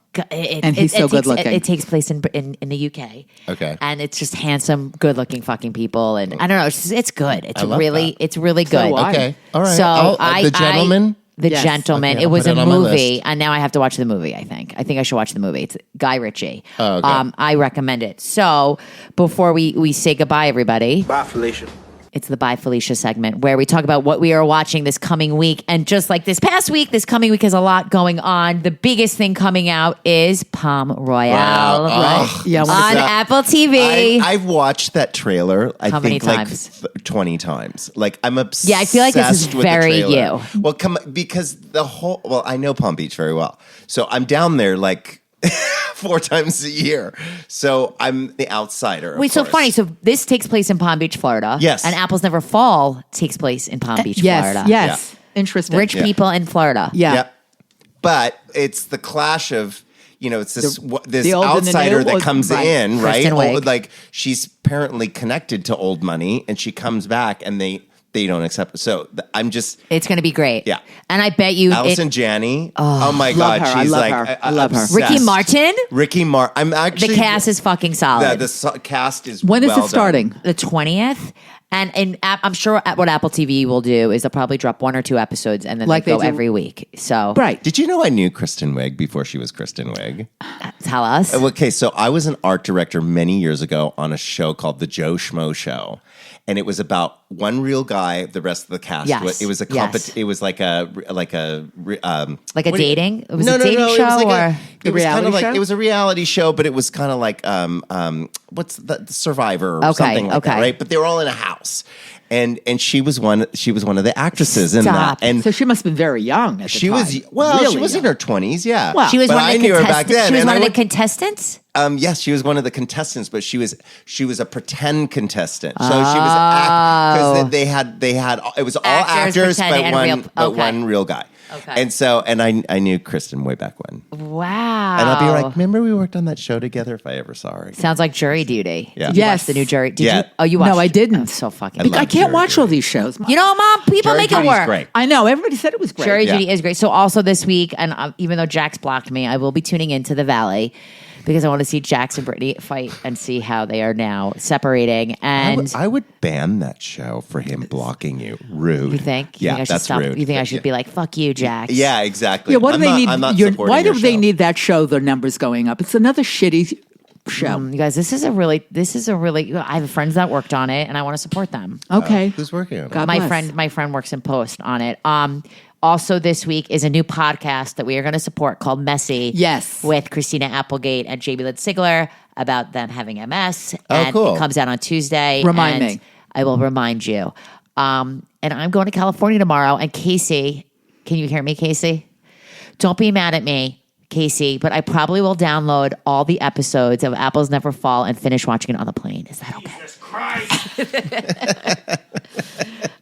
[SPEAKER 4] he's so good looking.
[SPEAKER 2] It takes place in the UK,
[SPEAKER 3] Okay.
[SPEAKER 2] and it's just handsome, good looking fucking people, and I don't know, it's good. It's
[SPEAKER 3] love
[SPEAKER 2] really
[SPEAKER 3] that.
[SPEAKER 2] it's really good.
[SPEAKER 4] do I.
[SPEAKER 3] Okay. All right.
[SPEAKER 2] So
[SPEAKER 3] The Gentleman.
[SPEAKER 2] The
[SPEAKER 4] Yes.
[SPEAKER 2] Gentleman.
[SPEAKER 3] Okay,
[SPEAKER 2] It
[SPEAKER 3] I'll
[SPEAKER 2] was
[SPEAKER 3] put
[SPEAKER 2] a
[SPEAKER 3] it on my
[SPEAKER 2] movie,
[SPEAKER 3] list.
[SPEAKER 2] and now I have to watch the movie. I think I should watch the movie. It's Guy Ritchie.
[SPEAKER 3] Oh, okay.
[SPEAKER 2] I recommend it. So before we say goodbye, everybody,
[SPEAKER 5] Bye, Felicia.
[SPEAKER 2] it's the Bye Felicia segment where we talk about what we are watching this coming week. And just like this past week, this coming week has a lot going on. The biggest thing coming out is Palm Royale.
[SPEAKER 3] Wow.
[SPEAKER 2] Right?
[SPEAKER 4] Yeah,
[SPEAKER 2] On
[SPEAKER 4] what is
[SPEAKER 3] that?
[SPEAKER 2] Apple TV.
[SPEAKER 3] I've watched that trailer. I
[SPEAKER 2] How many
[SPEAKER 3] think
[SPEAKER 2] times?
[SPEAKER 3] like 20 times. Like I'm obsessed.
[SPEAKER 2] Yeah, I feel like this is
[SPEAKER 3] with the
[SPEAKER 2] very
[SPEAKER 3] trailer.
[SPEAKER 2] you.
[SPEAKER 3] Well, because I know Palm Beach very well, so I'm down there like 4 times a year. So I'm the outsider. of
[SPEAKER 2] Wait, so
[SPEAKER 3] course.
[SPEAKER 2] funny. So this takes place in Palm Beach, Florida.
[SPEAKER 3] Yes.
[SPEAKER 2] And Apples Never Fall takes place in Palm Beach,
[SPEAKER 4] yes,
[SPEAKER 2] Florida.
[SPEAKER 4] yes, interesting.
[SPEAKER 2] Rich people in Florida.
[SPEAKER 4] yeah.
[SPEAKER 3] Yeah, but it's the clash of. It's this
[SPEAKER 4] the old and the
[SPEAKER 3] outsider
[SPEAKER 4] new,
[SPEAKER 3] that
[SPEAKER 4] or-
[SPEAKER 3] comes
[SPEAKER 4] right.
[SPEAKER 3] in, right?
[SPEAKER 2] Kristen Wiig.
[SPEAKER 3] Like she's apparently connected to old money, and she comes back, and they don't accept it. So I'm just
[SPEAKER 2] It's going to be great.
[SPEAKER 3] Yeah.
[SPEAKER 2] And I bet you.
[SPEAKER 3] Allison Janney. Oh my
[SPEAKER 4] love
[SPEAKER 3] God,
[SPEAKER 4] her. I
[SPEAKER 3] she's
[SPEAKER 4] love
[SPEAKER 3] like
[SPEAKER 4] her. I love her.
[SPEAKER 3] obsessed.
[SPEAKER 2] Ricky Martin.
[SPEAKER 3] I'm actually
[SPEAKER 2] The cast is fucking solid.
[SPEAKER 3] the cast is
[SPEAKER 4] When is
[SPEAKER 3] well
[SPEAKER 4] it starting?
[SPEAKER 3] done.
[SPEAKER 2] The 20th. And I'm sure what Apple TV will do is they'll probably drop 1 or 2 episodes and then
[SPEAKER 4] Like
[SPEAKER 2] they go
[SPEAKER 4] they do.
[SPEAKER 2] every week. So
[SPEAKER 4] Right.
[SPEAKER 3] Did you know I knew Kristen Wiig before she was Kristen Wiig?
[SPEAKER 2] tell us.
[SPEAKER 3] Okay, so I was an art director many years ago on a show called The Joe Schmo Show. And it was about one real guy. The rest of the cast,
[SPEAKER 2] Yes,
[SPEAKER 3] it was a
[SPEAKER 2] yes.
[SPEAKER 3] It was like a
[SPEAKER 2] Like a
[SPEAKER 3] what do you-
[SPEAKER 2] dating? It was
[SPEAKER 3] no,
[SPEAKER 2] a dating
[SPEAKER 3] no,
[SPEAKER 2] show
[SPEAKER 3] It was like
[SPEAKER 2] or
[SPEAKER 3] it was kind
[SPEAKER 4] reality
[SPEAKER 3] of like
[SPEAKER 4] show?
[SPEAKER 3] it was a reality show, but it was kind of like what's the Survivor or
[SPEAKER 2] Okay,
[SPEAKER 3] something like that,
[SPEAKER 2] okay.
[SPEAKER 3] right? But they were all in a house, and she was one. She was one of the actresses in
[SPEAKER 2] Stop.
[SPEAKER 3] that, and
[SPEAKER 4] So she must have been very young at the
[SPEAKER 3] she
[SPEAKER 4] time.
[SPEAKER 3] was well.
[SPEAKER 4] Really
[SPEAKER 3] she was in
[SPEAKER 4] young.
[SPEAKER 3] her 20s, yeah.
[SPEAKER 4] Well,
[SPEAKER 2] she was
[SPEAKER 3] but
[SPEAKER 2] one of
[SPEAKER 3] I
[SPEAKER 2] the
[SPEAKER 3] knew her
[SPEAKER 2] contestants.
[SPEAKER 3] back then.
[SPEAKER 2] She was
[SPEAKER 3] and
[SPEAKER 2] one
[SPEAKER 3] I
[SPEAKER 2] of the
[SPEAKER 3] went-
[SPEAKER 2] contestants?
[SPEAKER 3] Yes, she was one of the contestants, but she was a pretend contestant. So she was because they had it was all
[SPEAKER 2] Actors
[SPEAKER 3] actors,
[SPEAKER 2] pretending
[SPEAKER 3] but
[SPEAKER 2] and
[SPEAKER 3] one
[SPEAKER 2] real-
[SPEAKER 3] but
[SPEAKER 2] okay.
[SPEAKER 3] one real guy.
[SPEAKER 2] Okay.
[SPEAKER 3] And so I knew Kristen way back when.
[SPEAKER 2] Wow.
[SPEAKER 3] And I'll be like, remember we worked on that show together if I ever saw her again.
[SPEAKER 2] Sounds like jury Duty.
[SPEAKER 3] Yeah.
[SPEAKER 2] Did you
[SPEAKER 4] Yes.
[SPEAKER 2] watch the new jury? Did
[SPEAKER 3] Yeah.
[SPEAKER 2] you? Oh, you watched?
[SPEAKER 4] No, I didn't.
[SPEAKER 2] I'm so fucking.
[SPEAKER 3] love
[SPEAKER 4] I can't
[SPEAKER 3] Jury
[SPEAKER 4] watch all
[SPEAKER 3] Duty.
[SPEAKER 4] these shows.
[SPEAKER 2] You know, Mom, people
[SPEAKER 3] Jury
[SPEAKER 2] make it
[SPEAKER 3] Duty's
[SPEAKER 2] work.
[SPEAKER 3] great.
[SPEAKER 4] I know. Everybody said it was great.
[SPEAKER 2] Jury
[SPEAKER 3] Yeah.
[SPEAKER 2] Duty is great. So also this week, and even though Jax blocked me, I will be tuning into the Valley because I want to see Jax and Brittany fight and see how they are now separating. And
[SPEAKER 3] I would ban that show for him blocking you. Rude.
[SPEAKER 2] you think? You
[SPEAKER 3] Yeah,
[SPEAKER 2] think I should
[SPEAKER 3] that's
[SPEAKER 2] stop?
[SPEAKER 3] rude.
[SPEAKER 2] You think I should be like, "Fuck you, Jax"?
[SPEAKER 3] Yeah, exactly.
[SPEAKER 4] Yeah, what do
[SPEAKER 3] I'm
[SPEAKER 4] they
[SPEAKER 3] not-
[SPEAKER 4] need?
[SPEAKER 3] I'm not
[SPEAKER 4] your-
[SPEAKER 3] supporting
[SPEAKER 4] why do
[SPEAKER 3] your
[SPEAKER 4] they
[SPEAKER 3] show.
[SPEAKER 4] need that show? The numbers going up. It's another shitty show.
[SPEAKER 2] You guys, this is a really. I have friends that worked on it, and I want to support them.
[SPEAKER 4] Okay.
[SPEAKER 3] Who's working on it?
[SPEAKER 4] God
[SPEAKER 2] my
[SPEAKER 4] bless.
[SPEAKER 2] friend works in post on it. Also this week is a new podcast that we are going to support called Messy.
[SPEAKER 4] Yes.
[SPEAKER 2] With Christina Applegate and Jamie Lynn Sigler about them having MS.
[SPEAKER 3] Oh,
[SPEAKER 2] and
[SPEAKER 3] cool.
[SPEAKER 2] it comes out on Tuesday.
[SPEAKER 4] Remind
[SPEAKER 2] and
[SPEAKER 4] me.
[SPEAKER 2] I will remind you. And I'm going to California tomorrow. And Casey, can you hear me, Casey? Don't be mad at me, Casey, but I probably will download all the episodes of Apples Never Fall and finish watching it on the plane. Is that okay?
[SPEAKER 1] Jesus Christ.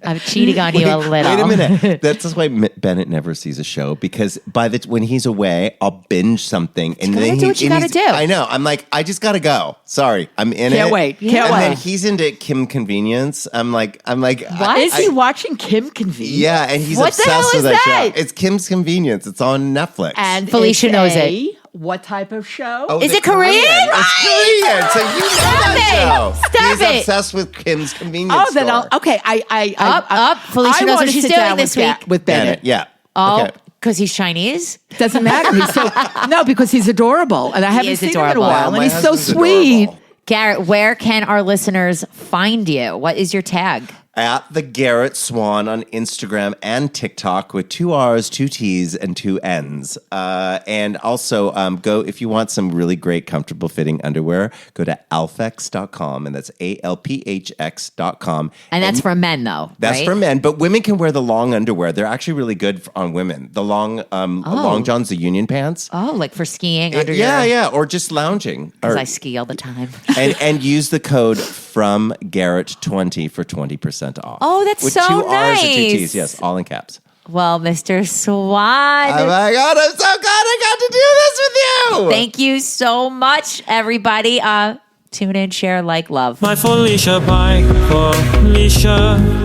[SPEAKER 2] I'm cheating on you a little.
[SPEAKER 3] Wait a minute. That's why Bennett never sees a show because when he's away, I'll binge something and
[SPEAKER 2] gotta
[SPEAKER 3] then
[SPEAKER 2] do what you gotta do.
[SPEAKER 3] I know. I'm like, I just gotta go. Sorry, I'm in it.
[SPEAKER 4] Can't wait. Can't
[SPEAKER 3] and then
[SPEAKER 4] wait.
[SPEAKER 3] he's into Kim Convenience. I'm like,
[SPEAKER 2] What?
[SPEAKER 4] Is he watching Kim Convenience?
[SPEAKER 3] Yeah, and he's
[SPEAKER 2] What the
[SPEAKER 3] obsessed
[SPEAKER 2] hell
[SPEAKER 3] with
[SPEAKER 2] is
[SPEAKER 3] that
[SPEAKER 2] that?
[SPEAKER 3] show. It's Kim's Convenience. It's on Netflix.
[SPEAKER 4] And
[SPEAKER 2] Felicia
[SPEAKER 4] it's
[SPEAKER 2] knows
[SPEAKER 4] a- What type of show?
[SPEAKER 3] Oh,
[SPEAKER 2] Is
[SPEAKER 3] the
[SPEAKER 2] it Korean?
[SPEAKER 3] It's Korean. So you know
[SPEAKER 2] Stop
[SPEAKER 3] that
[SPEAKER 2] it.
[SPEAKER 3] show.
[SPEAKER 2] Stop
[SPEAKER 3] He's
[SPEAKER 2] it.
[SPEAKER 3] obsessed with Kim's Convenience
[SPEAKER 4] Oh, then
[SPEAKER 3] store.
[SPEAKER 4] I'll. Okay,
[SPEAKER 2] Up. Felicia
[SPEAKER 4] I
[SPEAKER 2] knows
[SPEAKER 4] wanna
[SPEAKER 2] what she's
[SPEAKER 4] sit
[SPEAKER 2] doing
[SPEAKER 4] down
[SPEAKER 2] this
[SPEAKER 4] with
[SPEAKER 2] week.
[SPEAKER 4] with Bennett.
[SPEAKER 3] Yeah.
[SPEAKER 2] Oh,
[SPEAKER 3] Okay.
[SPEAKER 2] because he's Chinese?
[SPEAKER 4] Doesn't matter. He's so no, because he's adorable, and I haven't
[SPEAKER 2] is
[SPEAKER 4] seen him in a
[SPEAKER 2] adorable.
[SPEAKER 4] while,
[SPEAKER 3] My
[SPEAKER 4] and he's so
[SPEAKER 3] husband's
[SPEAKER 4] sweet.
[SPEAKER 3] adorable.
[SPEAKER 2] Garrett, where can our listeners find you? What is your tag?
[SPEAKER 3] At the Garrett Swann on Instagram and TikTok with 2 R's, 2 T's, and 2 N's. And also go, if you want some really great, comfortable fitting underwear, go to alphx.com, and that's ALPHX.com.
[SPEAKER 2] And that's for men, though.
[SPEAKER 3] That's
[SPEAKER 2] right?
[SPEAKER 3] for men, but women can wear the long underwear. They're actually really good on women. The long johns, the union pants.
[SPEAKER 2] Oh, like for skiing under
[SPEAKER 3] Yeah, or just lounging.
[SPEAKER 2] Because
[SPEAKER 3] Or-
[SPEAKER 2] I ski all the time.
[SPEAKER 3] and use the code from Garrett20 for 20% off.
[SPEAKER 2] Oh, that's
[SPEAKER 3] with
[SPEAKER 2] so
[SPEAKER 3] 2 R's and 2 T's,
[SPEAKER 2] nice.
[SPEAKER 3] yes, all in caps.
[SPEAKER 2] Well, Mr. Swan,
[SPEAKER 3] Oh my God, I'm so glad I got to do this with you.
[SPEAKER 2] thank you so much, everybody. Tune in, share, like, love.
[SPEAKER 1] My Felicia, bye, Felicia.